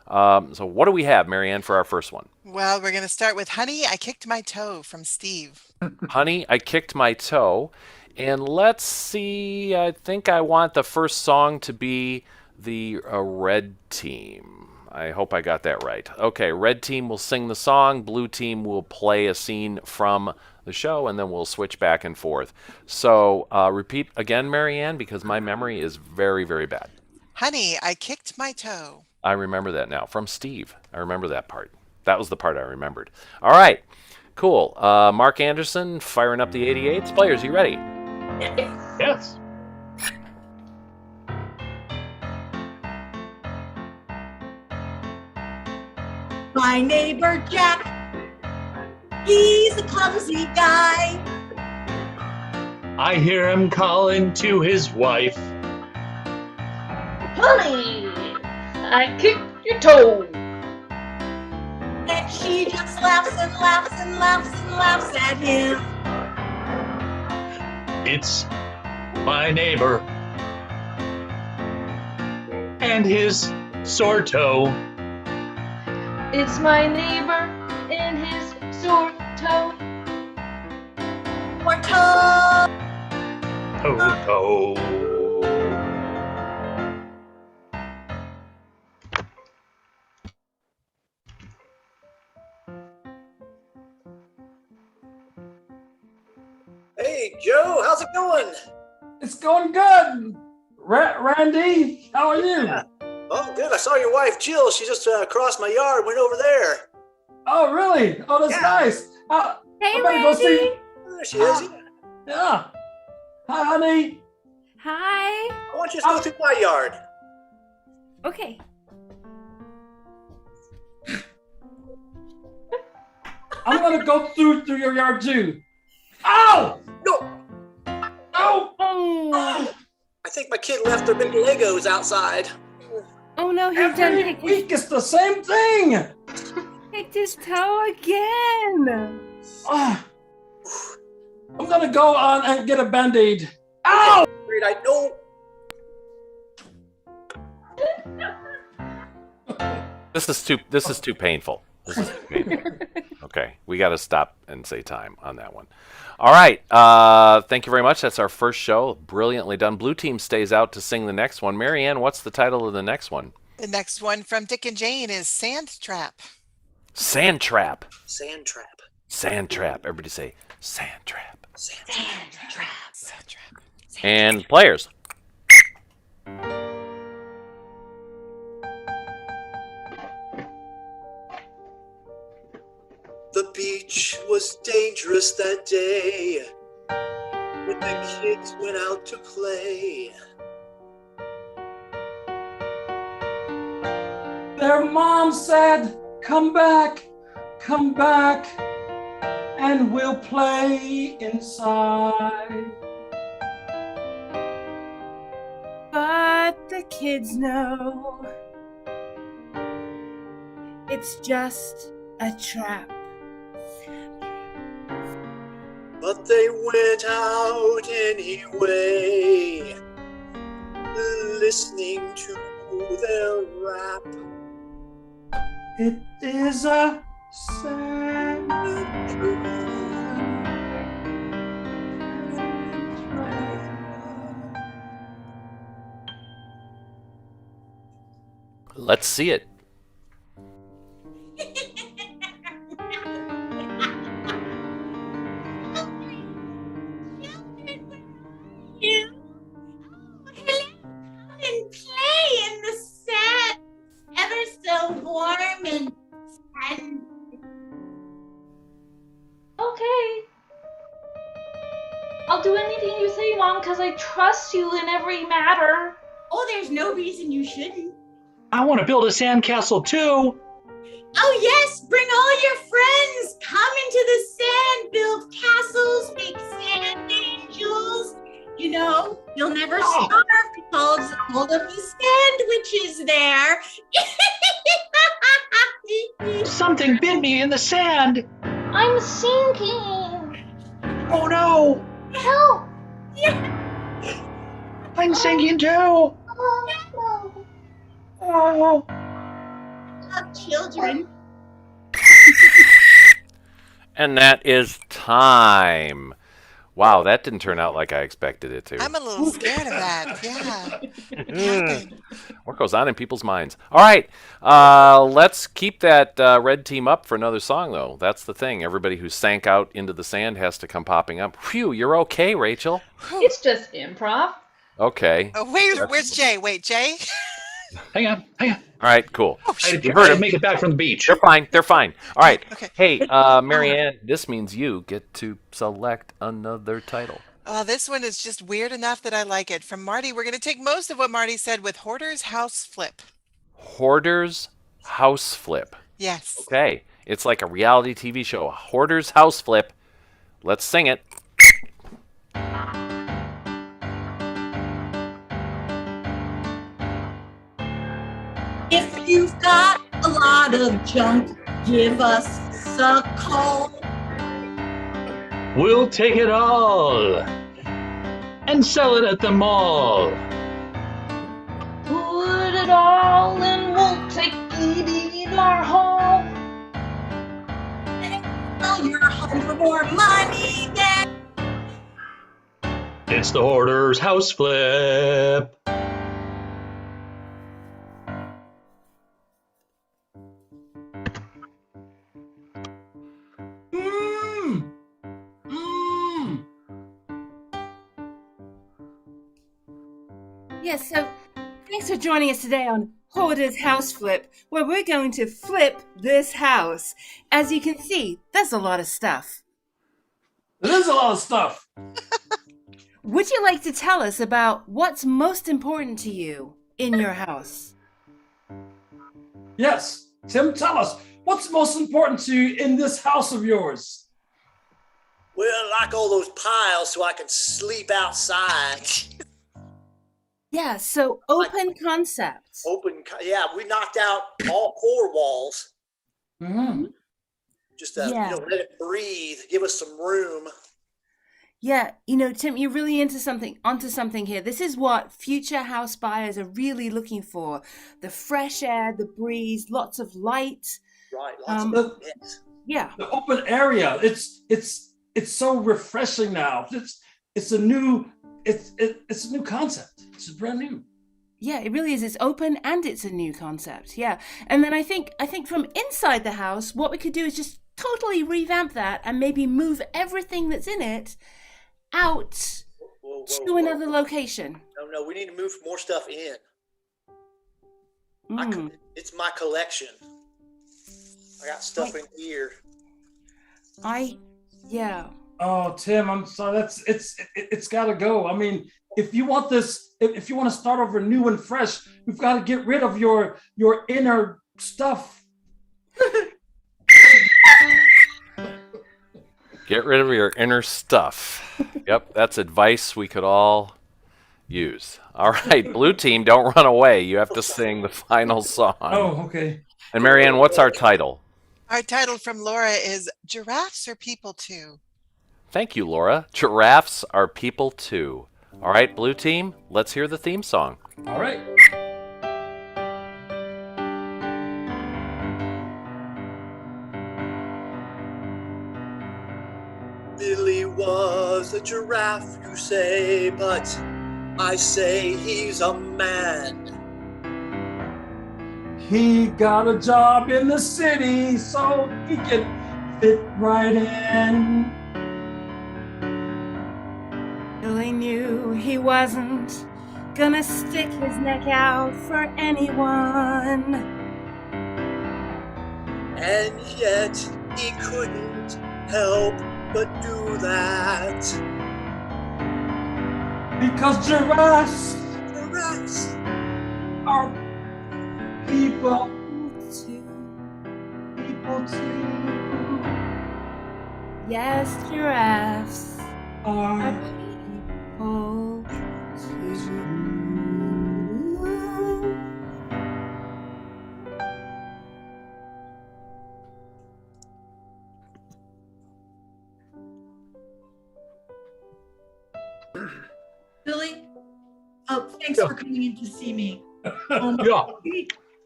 So what do we have, Marianne, for our first one? Well, we're going to start with Honey, I Kicked My Toe from Steve. Honey, I Kicked My Toe. And let's see. I think I want the first song to be the red team. I hope I got that right. Okay, red team will sing the song. Blue team will play a scene from the show, and then we'll switch back and forth. So repeat again, Marianne, because my memory is very, very bad. Honey, I Kicked My Toe. I remember that now. From Steve. I remember that part. That was the part I remembered. All right, cool. Mark Anderson firing up the 88s. Players, you ready? Yes. My neighbor Jack, he's a clumsy guy. I hear him calling to his wife. Honey, I kicked your toe. And she just laughs and laughs and laughs and laughs at him. It's my neighbor and his sore toe. It's my neighbor and his sore toe. Or toe. Toe. Hey, Joe, how's it going? It's going good. Randy, how are you? Oh, good. I saw your wife, Jill. She just crossed my yard, went over there. Oh, really? Oh, that's nice. Hey, I'm gonna go see. There she is. Yeah. Hi, honey. Hi. I want you to go through my yard. Okay. I'm gonna go through your yard too. Ow! No. Oh! Oh. I think my kid left their big Legos outside. Oh no, he's done Every picked week it's the same thing. his toe again. Ah. I'm gonna go on and get a Band-Aid. Ow! Great, I know. This is too painful. This is too painful. Okay, we got to stop and say time on that one. All right, thank you very much. That's our first show. Brilliantly done. Blue team stays out to sing the next one. Marianne, what's the title of the next one? The next one from Dick and Jane is Sand Trap. Sand Trap. Sand Trap. Sand Trap. Everybody say Sand Trap. Sand Trap. Sand Trap. And players. The beach was dangerous that day when the kids went out to play. Their mom said, come back, and we'll play inside. But the kids know it's just a trap. But they went out anyway, listening to their rap. It is a sand trap. Let's see it. Okay. I'll do anything you say, Mom, because I trust you in every matter. Oh, there's no reason you shouldn't. I want to build a sandcastle too. Oh, yes, bring all your friends. Come into the sand, build castles, make sand angels. You know, you'll never starve because all of the sandwiches there. Something bit me in the sand. I'm sinking. Oh no! Help! I'm sinking too. Oh, Oh. Love children. And that is time. Wow, that didn't turn out like I expected it to. I'm a little scared of that. Yeah. What happened? What goes on in people's minds? All right, let's keep that red team up for another song, though. That's the thing. Everybody who sank out into the sand has to come popping up. Phew, you're okay, Rachel. It's just improv. Okay. Oh, where's Jay? Wait, Jay? Hang on. All right, cool. I You heard had to him. make it back from the beach. They're fine. All right. Okay. Hey, Marianne, this means you get to select another title. This one is just weird enough that I like it. From Marty, we're going to take most of what Marty said with Hoarder's House Flip. Hoarder's House Flip. Yes. Okay. It's like a reality TV show. Hoarder's House Flip. Let's sing it. If you've got a lot of junk, give us a call. We'll take it all and sell it at the mall. Put it all and we'll take it in our home. Sell your home for more money than. It's the Hoarder's House Flip. Yes, so thanks for joining us today on Hoarder's House Flip, where we're going to flip this house. As you can see, there's a lot of stuff. It is a lot of stuff. Would you like to tell us about what's most important to you in your house? Yes, Tim, tell us, what's most important to you in this house of yours? Well, I like all those piles so I can sleep outside. Yeah, so open concept. Yeah, we knocked out all 4 walls. Mm-hmm. Just let it breathe, give us some room. Yeah, Tim, you're really onto something here. This is what future house buyers are really looking for. The fresh air, the breeze, lots of light. Right, lots of yes. Yeah. The open area. It's so refreshing now. It's a new concept. It's brand new. Yeah, it really is. It's open and it's a new concept. Yeah. And then I think from inside the house, what we could do is just totally revamp that and maybe move everything that's in it out to another location. No, we need to move more stuff in. Mm. It's my collection. I got stuff in here. Yeah. Oh, Tim, I'm sorry. It's got to go. I mean, if you want this, if you want to start over new and fresh, we've got to get rid of your inner stuff. Get rid of your inner stuff. Yep, that's advice we could all use. All right, blue team, don't run away. You have to sing the final song. Oh, okay. And Marianne, what's our title? Our title from Laura is Giraffes Are People Too. Thank you, Laura. Giraffes are people too. All right, blue team, let's hear the theme song. All right. Billy was a giraffe, you say, but I say he's a man. He got a job in the city so he can fit right in. Billy knew he wasn't gonna stick his neck out for anyone. And yet he couldn't help but do that. Because giraffes are people too. Yes, giraffes Are people too. Billy, thanks for coming in to see me. Yeah.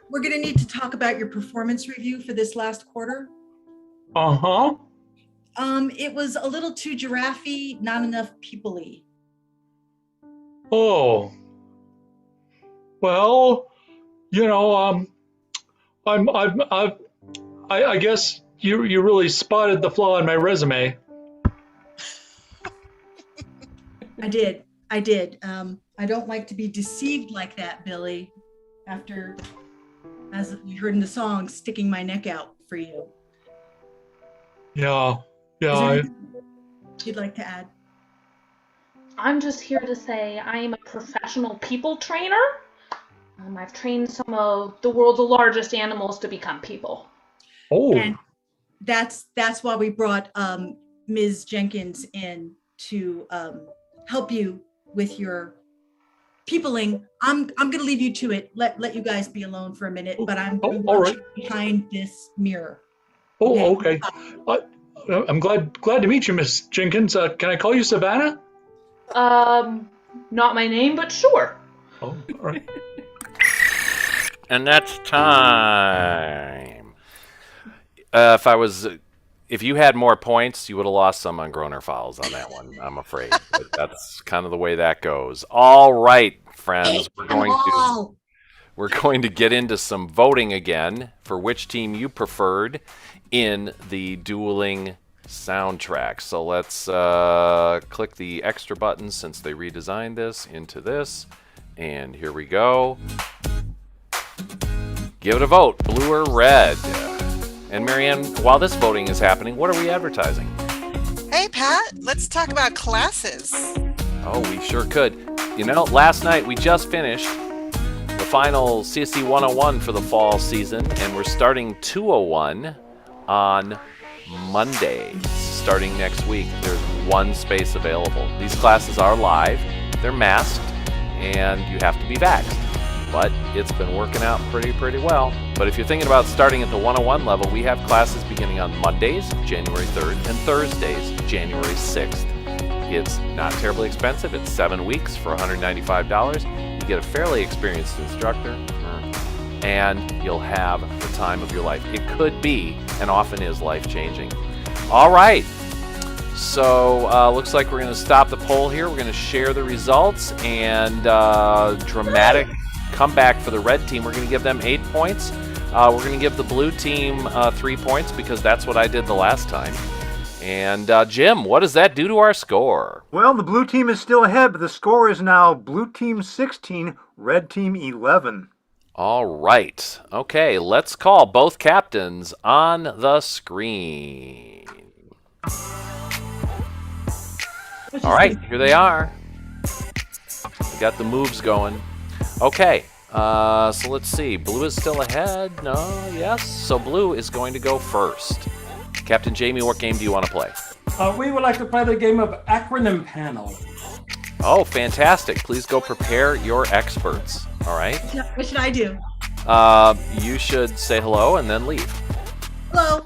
We're going to need to talk about your performance review for this last quarter. Uh-huh. It was a little too giraffe-y, not enough people-y. Oh. Well, I guess you really spotted the flaw in my resume. I did. I don't like to be deceived like that, Billy, after, as you heard in the song, sticking my neck out for you. Yeah. Is there anything you'd like to add? I'm just here to say I am a professional people trainer. I've trained some of the world's largest animals to become people. Oh. And that's why we brought Ms. Jenkins in to help you with your peopling. I'm going to leave you to it. Let you guys be alone for a minute, but I'm going to watch you behind this mirror. Oh, okay. I'm glad to meet you, Miss Jenkins. Can I call you Savannah? Not my name, but sure. Oh, all right. And that's time. If you had more points, you would have lost some on Groner Fouls on that one, I'm afraid. But that's kind of the way that goes. All right, friends, we're going to get into some voting again for which team you preferred in the dueling soundtrack. So let's click the extra buttons since they redesigned this into this. And here we go. Give it a vote, blue or red. And Marianne, while this voting is happening, what are we advertising? Hey, Pat, let's talk about classes. Oh, we sure could. Last night we just finished the final CSC 101 for the fall season, and we're starting 201 on Monday. Starting next week, there's one space available. These classes are live, they're masked, and you have to be vaxxed. But it's been working out pretty well. But if you're thinking about starting at the 101 level, we have classes beginning on Mondays, January 3rd, and Thursdays, January 6th. It's not terribly expensive. It's 7 weeks for $195. You get a fairly experienced instructor, and you'll have the time of your life. It could be, and often is, life-changing. All right. So looks like we're going to stop the poll here. We're going to share the results, and dramatic comeback for the red team. We're going to give them 8 points. We're going to give the blue team 3 points because that's what I did the last time. And Jim, what does that do to our score? Well, the blue team is still ahead, but the score is now blue team 16, red team 11. All right. Okay, let's call both captains on the screen. All right, here they are. We got the moves going. Okay, so let's see. Blue is still ahead. No, yes. So blue is going to go first. Captain Jamie, what game do you want to play? We would like to play the game of acronym panel. Oh, fantastic. Please go prepare your experts. All right? What should I do? You should say hello and then leave. Hello.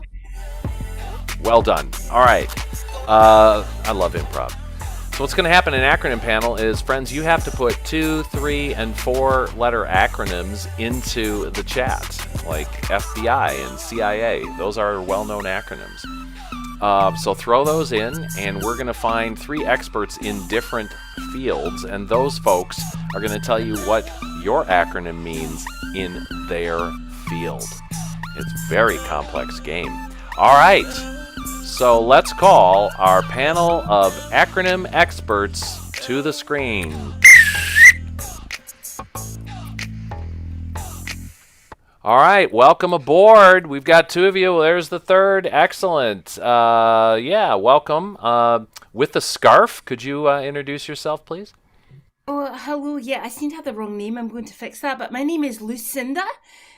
Well done. All right. I love improv. So what's going to happen in acronym panel is, friends, you have to put 2, 3, and 4 letter acronyms into the chat, like FBI and CIA. Those are well-known acronyms. So throw those in, and we're going to find 3 experts in different fields, and those folks are going to tell you what your acronym means in their field. It's a very complex game. All right. So let's call our panel of acronym experts to the screen. All right, welcome aboard. We've got 2 of you. There's the 3rd. Excellent. Yeah, welcome. With the scarf, could you introduce yourself, please? Oh, hello. Yeah, I seem to have the wrong name. I'm going to fix that. But my name is Lucinda,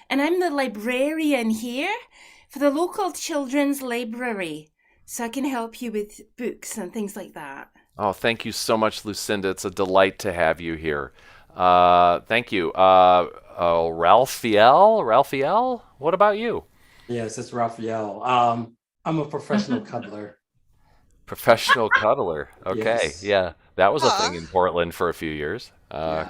and I'm the librarian here for the local children's library. So I can help you with books and things like that. Oh, thank you so much, Lucinda. It's a delight to have you here. Thank you. Ralphiel, what about you? Yes, it's Raphael. I'm a professional cuddler. Professional cuddler. Okay, Yes. yeah. That was a thing in Portland for a few years.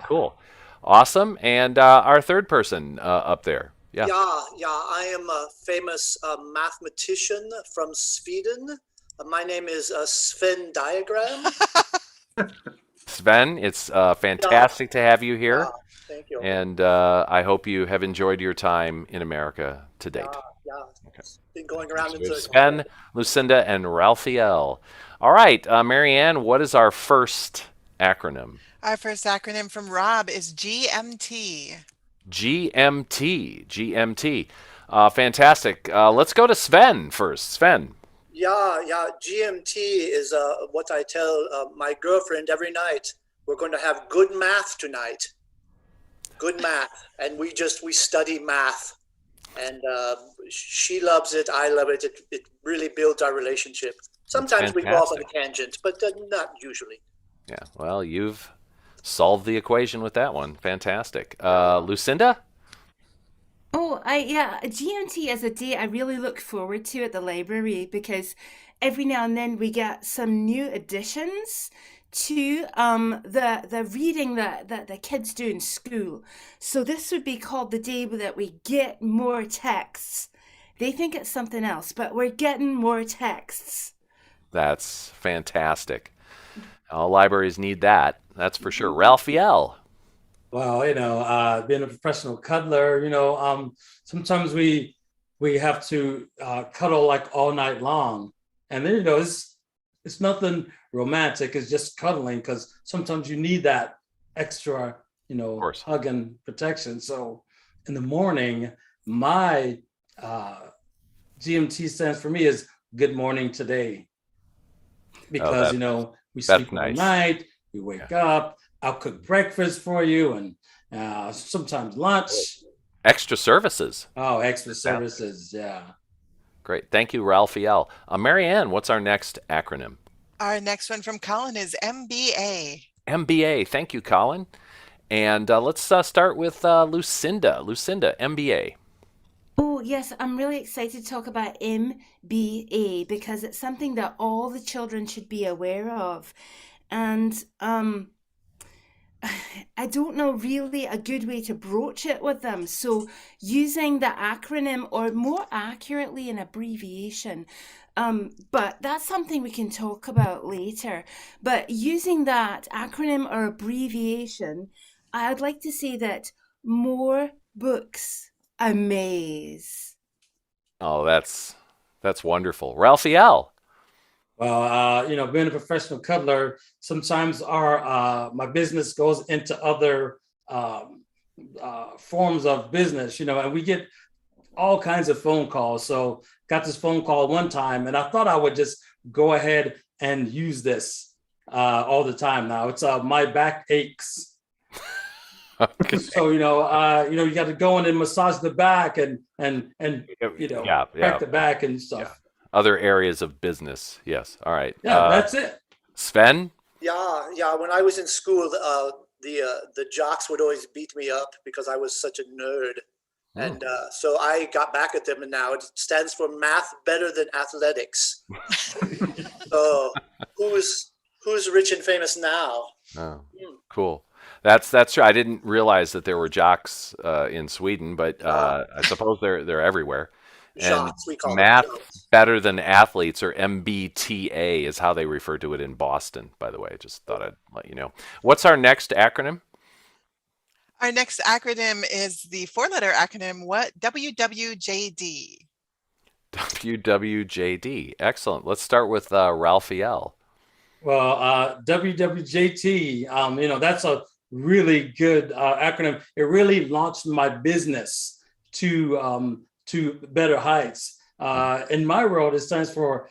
Cool. Awesome. And our 3rd person up there. Yeah. I am a famous mathematician from Sweden. My name is Sven Diagram. Sven, it's fantastic to have you here. Thank you. And I hope you have enjoyed your time in America to date. Okay. Been going around in circles. Sven, Lucinda, and Ralphiel. All right, Marianne, what is our first acronym? Our first acronym from Rob is GMT. GMT. Fantastic. Let's go to Sven first. Sven. Yeah. GMT is what I tell my girlfriend every night. We're going to have good math tonight. Good math. And we study math. And she loves it. I love it. It really builds our relationship. Sometimes we go off on a tangent, but not usually. Yeah, well, you've solved the equation with that one. Fantastic. Lucinda? Oh, GMT is a day I really look forward to at the library because every now and then we get some new additions to the reading that the kids do in school. So this would be called the day that we get more texts. They think it's something else, but we're getting more texts. That's fantastic. All libraries need that. That's for sure. Ralphiel. Well, being a professional cuddler, sometimes we have to cuddle like all night long, and then it's nothing romantic. It's just cuddling because sometimes you need that extra, hug and protection. So in the morning, my GMT stands for me is Good Morning Today, because we sleep all night, we wake up. I'll cook breakfast for you and sometimes lunch. Extra services. Oh, extra services, yeah. Great. Thank you, Ralphiel. Marianne, what's our next acronym? Our next one from Colin is MBA. MBA. Thank you, Colin. And let's start with Lucinda. Lucinda, MBA. Oh, yes, I'm really excited to talk about MBA because it's something that all the children should be aware of. And I don't know really a good way to broach it with them. So using the acronym or more accurately an abbreviation. But that's something we can talk about later. But using that acronym or abbreviation, I'd like to say that more books amaze. Oh, that's wonderful. Raphael. Well, being a professional cuddler, sometimes my business goes into other forms of business, and we get all kinds of phone calls. So got this phone call one time, and I thought I would just go ahead and use this all the time now. It's my back aches. Okay. So you got to go in and massage the back and crack the back and stuff. Yeah. Other areas of business. Yes. All right. Yeah, that's it. Sven? Yeah. When I was in school, the jocks would always beat me up because I was such a nerd. And so I got back at them, and now it stands for math better than athletics. So who's rich and famous now? Oh, cool. That's true. I didn't realize that there were jocks in Sweden, but I suppose they're everywhere. And Jocks, we call math them jocks. better than athletes, or MBTA, is how they refer to it in Boston, by the way. Just thought I'd let you know. What's our next acronym? Our next acronym is the 4-letter acronym, WWJD. WWJD. Excellent. Let's start with Raphael. Well, WWJT, that's a really good acronym. It really launched my business to better heights. In my world, it stands for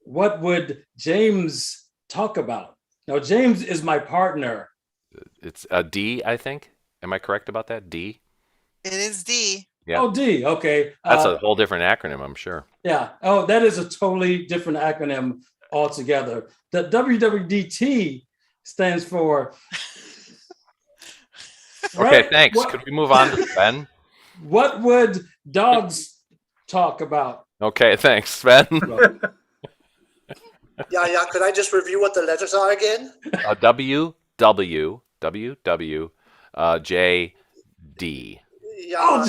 what would James talk about? Now, James is my partner. It's a D, I think. Am I correct about that? D? It is D. Yeah. Oh, D. Okay. That's a whole different acronym, I'm sure. Yeah. Oh, that is a totally different acronym altogether. The WWDT stands for. Okay, thanks. Could we move on to Sven? What would dogs talk about? Okay, thanks, Sven. Yeah. Could I just review what the letters are again? W, W, W, W, J, D. Yeah.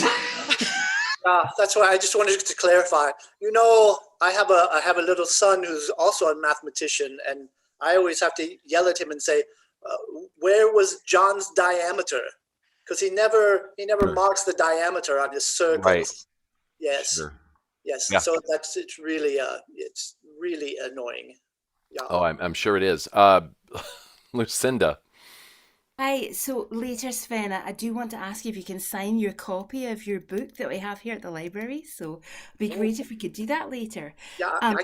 That's why I just wanted to clarify. I have a little son who's also a mathematician, and I always have to yell at him and say, "Where was John's diameter?" Because he never marks the diameter on his circles. Right. Yes. Sure. Yes. Yeah. So it's really annoying. Yeah. Oh, I'm sure it is. Lucinda. Hi, so later, Sven, I do want to ask you if you can sign your copy of your book that we have here at the library. So it'd be great if we could do that later. Yeah, I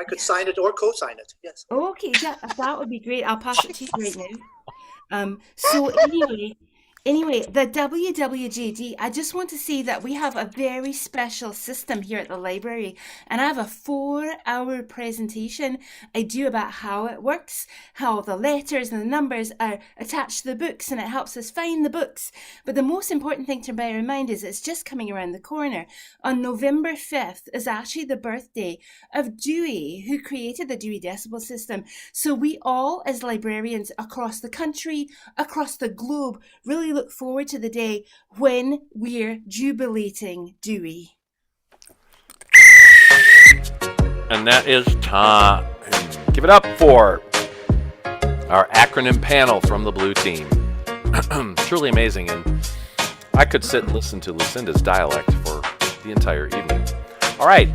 could sign it or co-sign it. Yes. Okay, that would be great. I'll pass it to you right now. So anyway, the WWJD, I just want to say that we have a very special system here at the library, and I have a 4-hour presentation I do about how it works, how the letters and the numbers are attached to the books, and it helps us find the books. But the most important thing to bear in mind is it's just coming around the corner. On November 5th is actually the birthday of Dewey, who created the Dewey Decimal System. So we all, as librarians across the country, across the globe, really look forward to the day when we're jubilating Dewey. And that is time. Give it up for our acronym panel from the blue team. Truly amazing, and I could sit and listen to Lucinda's dialect for the entire evening. All right,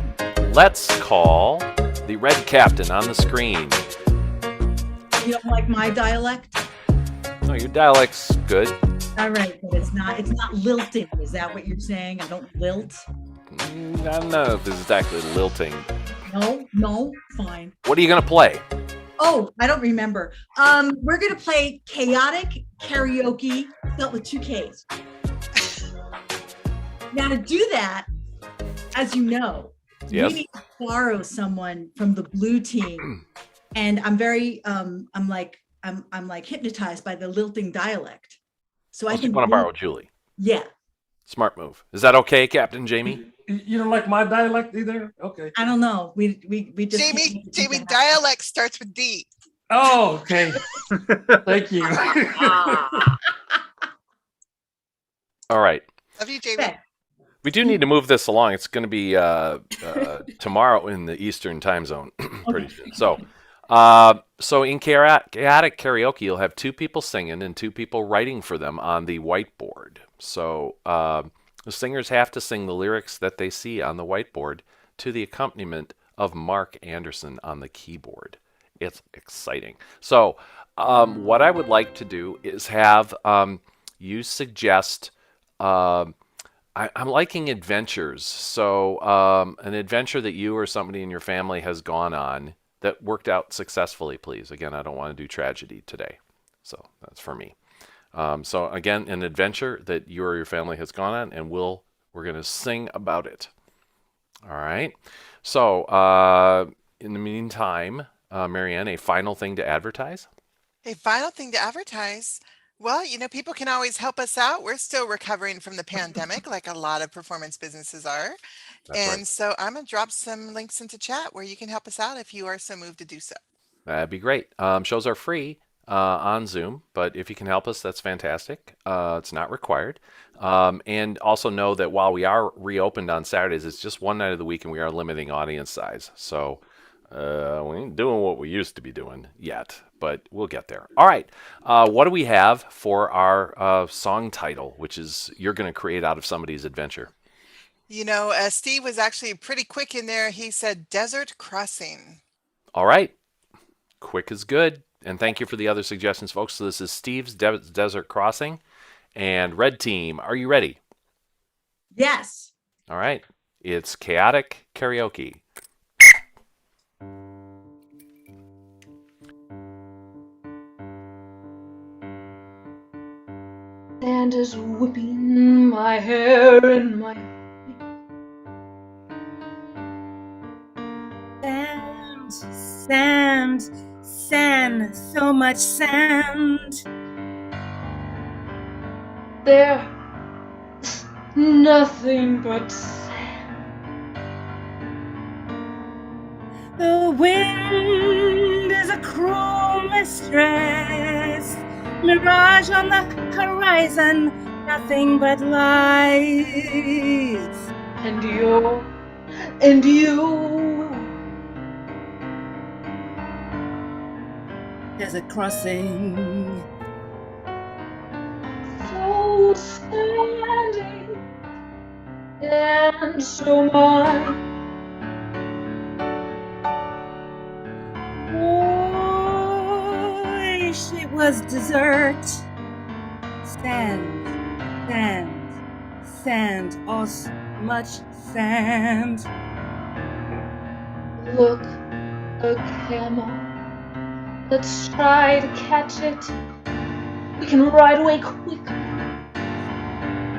let's call the red captain on the screen. You don't like my dialect? No, your dialect's good. All right, but it's not lilting. Is that what you're saying? I don't lilt? I don't know if it's exactly lilting. No, fine. What are you going to play? Oh, I don't remember. We're going to play Chaotic Karaoke, spelled with 2 Ks. Now, to do that, as you know, Yes. we need to borrow someone from the blue team. And I'm very, I'm like hypnotized by the lilting dialect. So I can want to borrow Julie. Yeah. Smart move. Is that okay, Captain Jamie? You don't like my dialect either? Okay. I don't know. We just can't Jamie, make it Jamie, happen. dialect starts with D. Oh, okay. Thank you. All right. Love you, Jamie. Okay. We do need to move this along. It's going to be tomorrow in the Eastern time zone pretty soon. So in chaotic karaoke, you'll have two people singing and two people writing for them on the whiteboard. So the singers have to sing the lyrics that they see on the whiteboard to the accompaniment of Mark Anderson on the keyboard. It's exciting. So what I would like to do is have you suggest... I'm liking adventures. So an adventure that you or somebody in your family has gone on that worked out successfully, please. Again, I don't want to do tragedy today. So that's for me. So again, an adventure that you or your family has gone on, and we're going to sing about it. All right. So in the meantime, Marianne, a final thing to advertise? A final thing to advertise. Well, people can always help us out. We're still recovering from the pandemic, like a lot of performance businesses are. That's right. So I'm going to drop some links into chat where you can help us out if you are so moved to do so. That'd be great. Shows are free on Zoom, but if you can help us, that's fantastic. It's not required. And also know that while we are reopened on Saturdays, it's just one night of the week, and we are limiting audience size. So we ain't doing what we used to be doing yet, but we'll get there. All right. What do we have for our song title, which is you're going to create out of somebody's adventure? Steve was actually pretty quick in there. He said Desert Crossing. All right. Quick is good. And thank you for the other suggestions, folks. So this is Steve's Desert Crossing. And Red Team, are you ready? Yes. All right. It's Chaotic Karaoke. Sand is whipping my hair and my Sand, so much sand. There's nothing but sand. The wind is a cruel mistress. Mirage on the horizon, nothing but lies. And you Desert crossing. so sandy and so mine. Wish it was dessert. Sand, all much sand. Look, a camel. Let's try to catch it. We can ride away quick.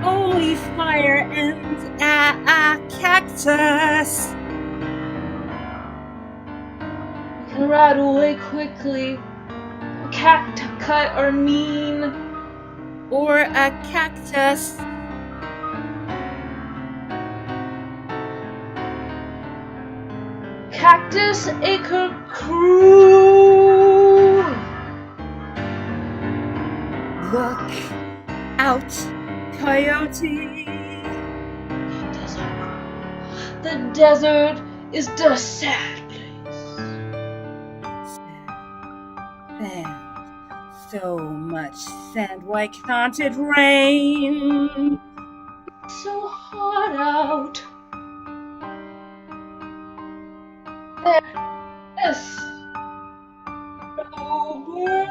Only fire and a cactus. We can ride away quickly. Cacti are mean. Or a cactus. Cactus Acre Crew. Look out, coyote. The desert is the sad place. Sand, so much sand. Why can't it rain? It's so hot out. There's no bird.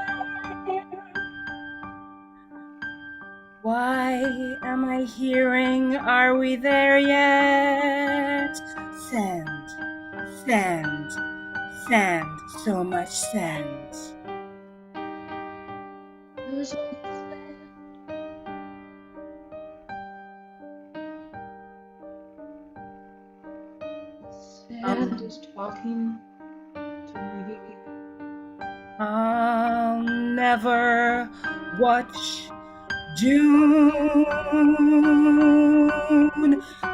Why am I hearing, are we there yet? Sand, so much sand. There's only sand. Sand is talking to me. I'll never watch June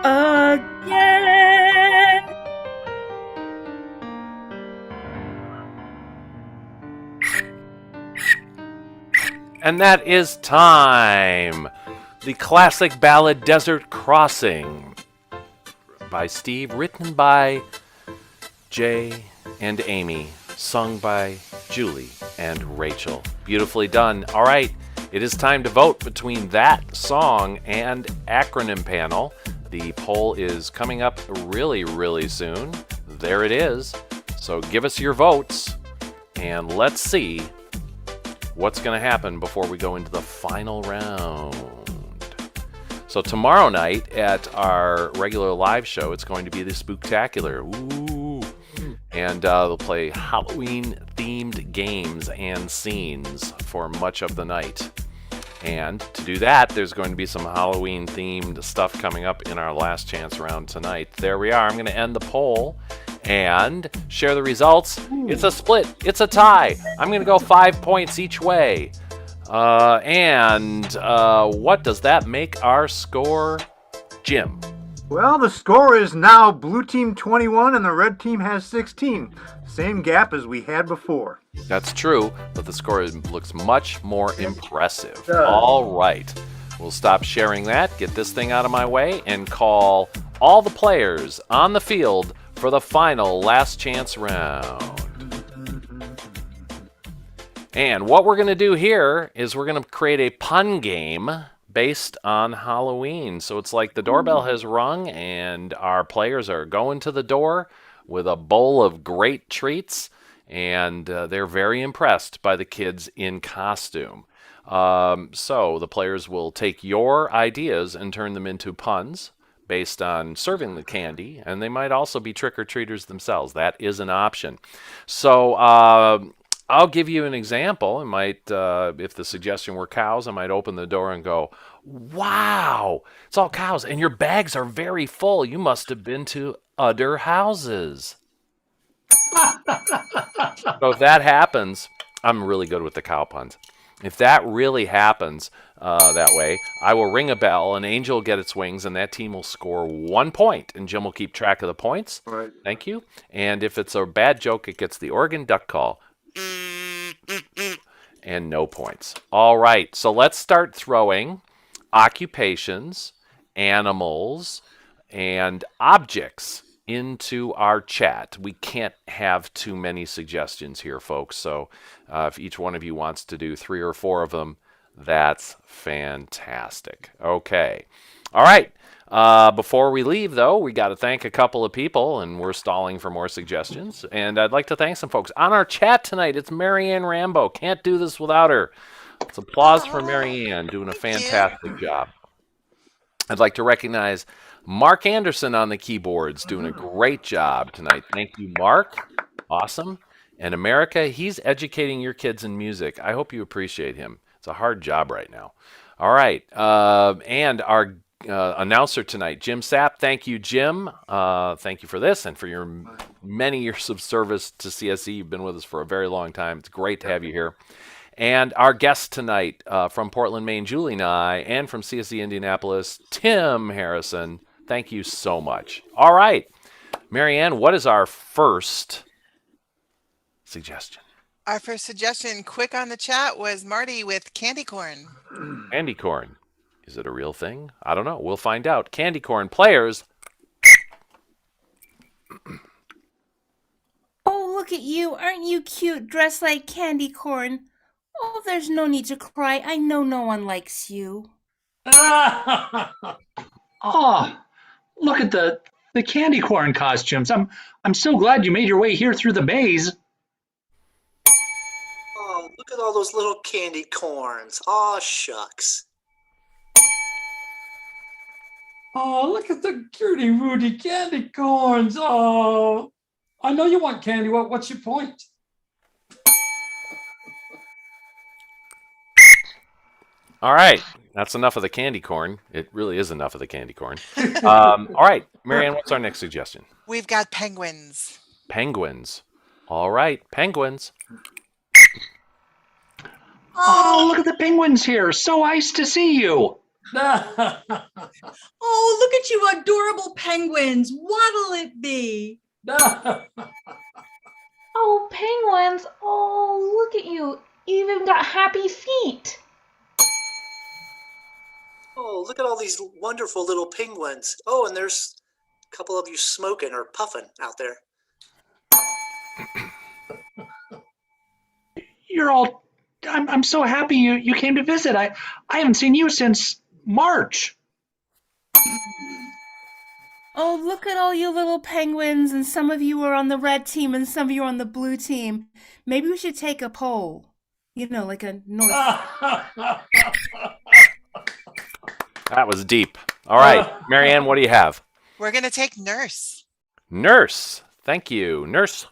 again. And that is time. The classic ballad Desert Crossing by Steve, written by Jay and Amy, sung by Julie and Rachel. Beautifully done. All right, it is time to vote between that song and acronym panel. The poll is coming up really, really soon. There it is. So give us your votes, and let's see what's going to happen before we go into the final round. So tomorrow night at our regular live show, it's going to be the Spooktacular. Ooh. And they'll play Halloween-themed games and scenes for much of the night. And to do that, there's going to be some Halloween-themed stuff coming up in our last chance round tonight. There we are. I'm going to end the poll and share the results. It's a split. It's a tie. I'm going to go 5 points each way. What does that make our score, Jim? Well, the score is now blue team 21 and the red team has 16. Same gap as we had before. That's true, but the score looks much more impressive. All right. We'll stop sharing that, get this thing out of my way, and call all the players on the field for the final last chance round. And what we're going to do here is we're going to create a pun game based on Halloween. So it's like the doorbell has rung and our players are going to the door with a bowl of great treats, and they're very impressed by the kids in costume. So the players will take your ideas and turn them into puns based on serving the candy, and they might also be trick-or-treaters themselves. That is an option. So I'll give you an example. I might, if the suggestion were cows, I might open the door and go, "Wow, it's all cows, and your bags are very full. You must have been to other houses." So if that happens, I'm really good with the cow puns. If that really happens that way, I will ring a bell, an angel will get its wings, and that team will score 1 point, and Jim will keep track of the points. Right. Thank you. And if it's a bad joke, it gets the Oregon duck call. And no points. All right, so let's start throwing occupations, animals, and objects into our chat. We can't have too many suggestions here, folks. So if each one of you wants to do 3 or 4 of them, that's fantastic. Okay. All right. Before we leave, though, we got to thank a couple of people, and we're stalling for more suggestions. And I'd like to thank some folks. On our chat tonight, it's Marianne Rambo. Can't do this without her. It's applause for Marianne, doing a fantastic job. I'd like to recognize Mark Anderson on the keyboards, doing a great job tonight. Thank you, Mark. Awesome. And America, he's educating your kids in music. I hope you appreciate him. It's a hard job right now. All right. And our announcer tonight, Jim Sapp. Thank you, Jim. Thank you for this and for your many years of service to CSE. You've been with us for a very long time. It's great to have you here. And our guest tonight from Portland, Maine, Julie Nye, and from CSE Indianapolis, Tim Harrison. Thank you so much. All right. Marianne, what is our first suggestion? Our first suggestion, quick on the chat, was Marty with candy corn. Candy corn. Is it a real thing? I don't know. We'll find out. Candy corn players. Oh, look at you. Aren't you cute, dressed like candy corn? Oh, there's no need to cry. I know no one likes you. Oh, look at the candy corn costumes. I'm so glad you made your way here through the maze. Oh, look at all those little candy corns. Aw, shucks. Oh, look at the cutie Rudy candy corns. Oh, I know you want candy. What's your point? All right. That's enough of the candy corn. It really is enough of the candy corn. All right. Marianne, what's our next suggestion? We've got penguins. Penguins. All right. Penguins. Oh, look at the penguins here. So nice to see you. Oh, look at you, adorable penguins. What'll it be? Oh, penguins. Oh, look at you. You even got happy feet. Oh, look at all these wonderful little penguins. Oh, and there's a couple of you smoking or puffing out there. You're all. I'm so happy you came to visit. I haven't seen you since March. Oh, look at all you little penguins, and some of you are on the red team and some of you are on the blue team. Maybe we should take a poll. Like a north. That was deep. All right, Marianne, what do you have? We're going to take nurse. Nurse. Thank you. Nurse.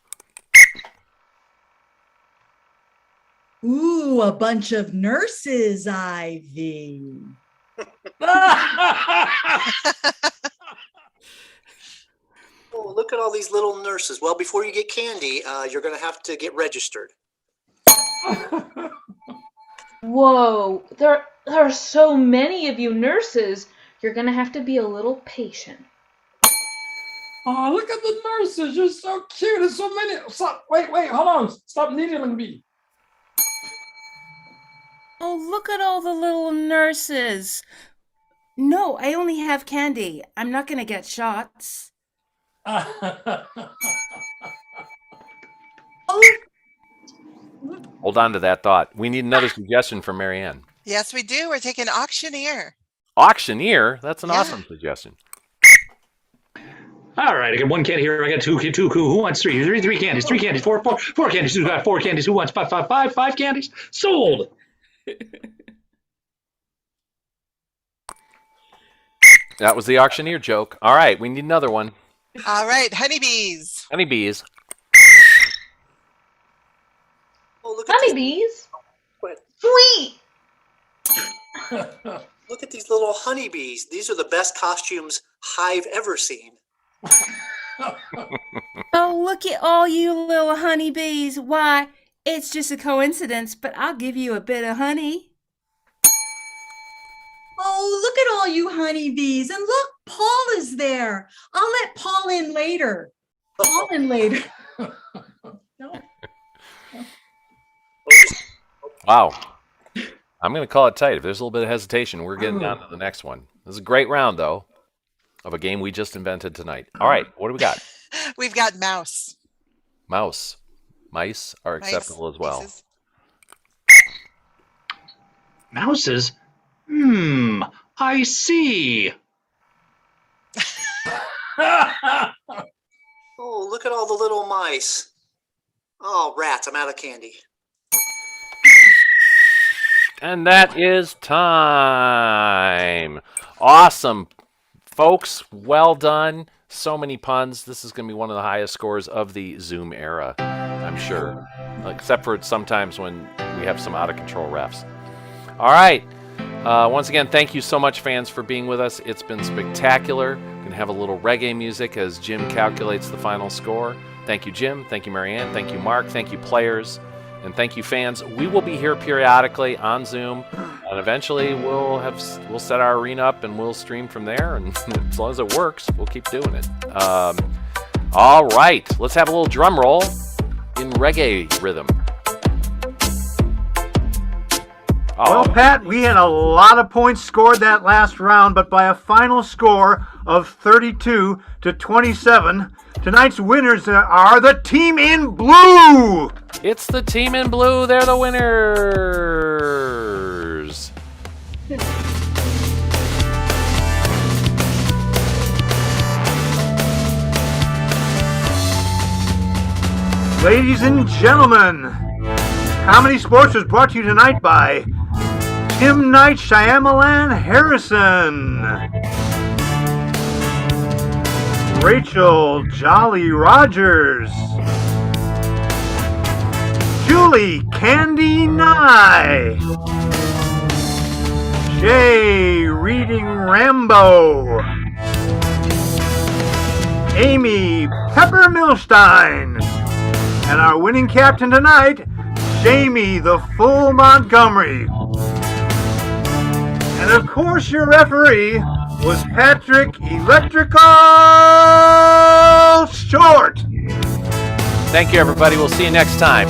Ooh, a bunch of nurses, Ivy. Oh, look at all these little nurses. Well, before you get candy, you're going to have to get registered. Whoa, there are so many of you nurses. You're gonna have to be a little patient. Oh, look at the nurses. You're so cute. There's so many. Stop. Wait, hold on. Stop needling me. Oh, look at all the little nurses. No, I only have candy. I'm not going to get shots. Hold on to that thought. We need another suggestion from Marianne. Yes, we do. We're taking auctioneer. Auctioneer? That's an awesome suggestion. All right, I got one candy here. I got two. Who wants three? Three candies. Three candies. Four candies. Who's got four candies? Who wants five candies? Sold. That was the auctioneer joke. All right, we need another one. All right, honeybees. Honeybees. Oh, look at Honeybees? Sweet. Look at these little honeybees. These are the best costumes I've ever seen. Oh, look at all you little honeybees. Why, it's just a coincidence, but I'll give you a bit of honey. Oh, look at all you honeybees. And look, Paul is there. I'll let Paul in later. No. Wow. I'm going to call it tight. If there's a little bit of hesitation, we're getting down to the next one. This is a great round, though, of a game we just invented tonight. All right, what do we got? We've got mouse. Mouse. Mice are acceptable as well. Mices. Mouses? I see. Oh, look at all the little mice. Oh, rats, I'm out of candy. And that is time. Awesome. Folks, well done. So many puns. This is going to be one of the highest scores of the Zoom era, I'm sure. Except for sometimes when we have some out-of-control refs. All right. Once again, thank you so much, fans, for being with us. It's been spectacular. We're going to have a little reggae music as Jim calculates the final score. Thank you, Jim. Thank you, Marianne. Thank you, Mark. Thank you, players. And thank you, fans. We will be here periodically on Zoom, and eventually we'll set our arena up and we'll stream from there. And as long as it works, we'll keep doing it. All right, let's have a little drum roll in reggae rhythm. Well, Pat, we had a lot of points scored that last round, but by a final score of 32-27, tonight's winners are the team in blue. It's the team in blue. They're the winners. Ladies and gentlemen, Comedy Sports was brought to you tonight by M. Night Shyamalan Harrison, Rachel Jolly Rogers, Julie Candy Nye, Jay Reading Rambo, Amy Pepper Milstein, and our winning captain tonight, Jamie the Full Montgomery. And of course your referee was Patrick Electrical Short. Thank you, everybody. We'll see you next time.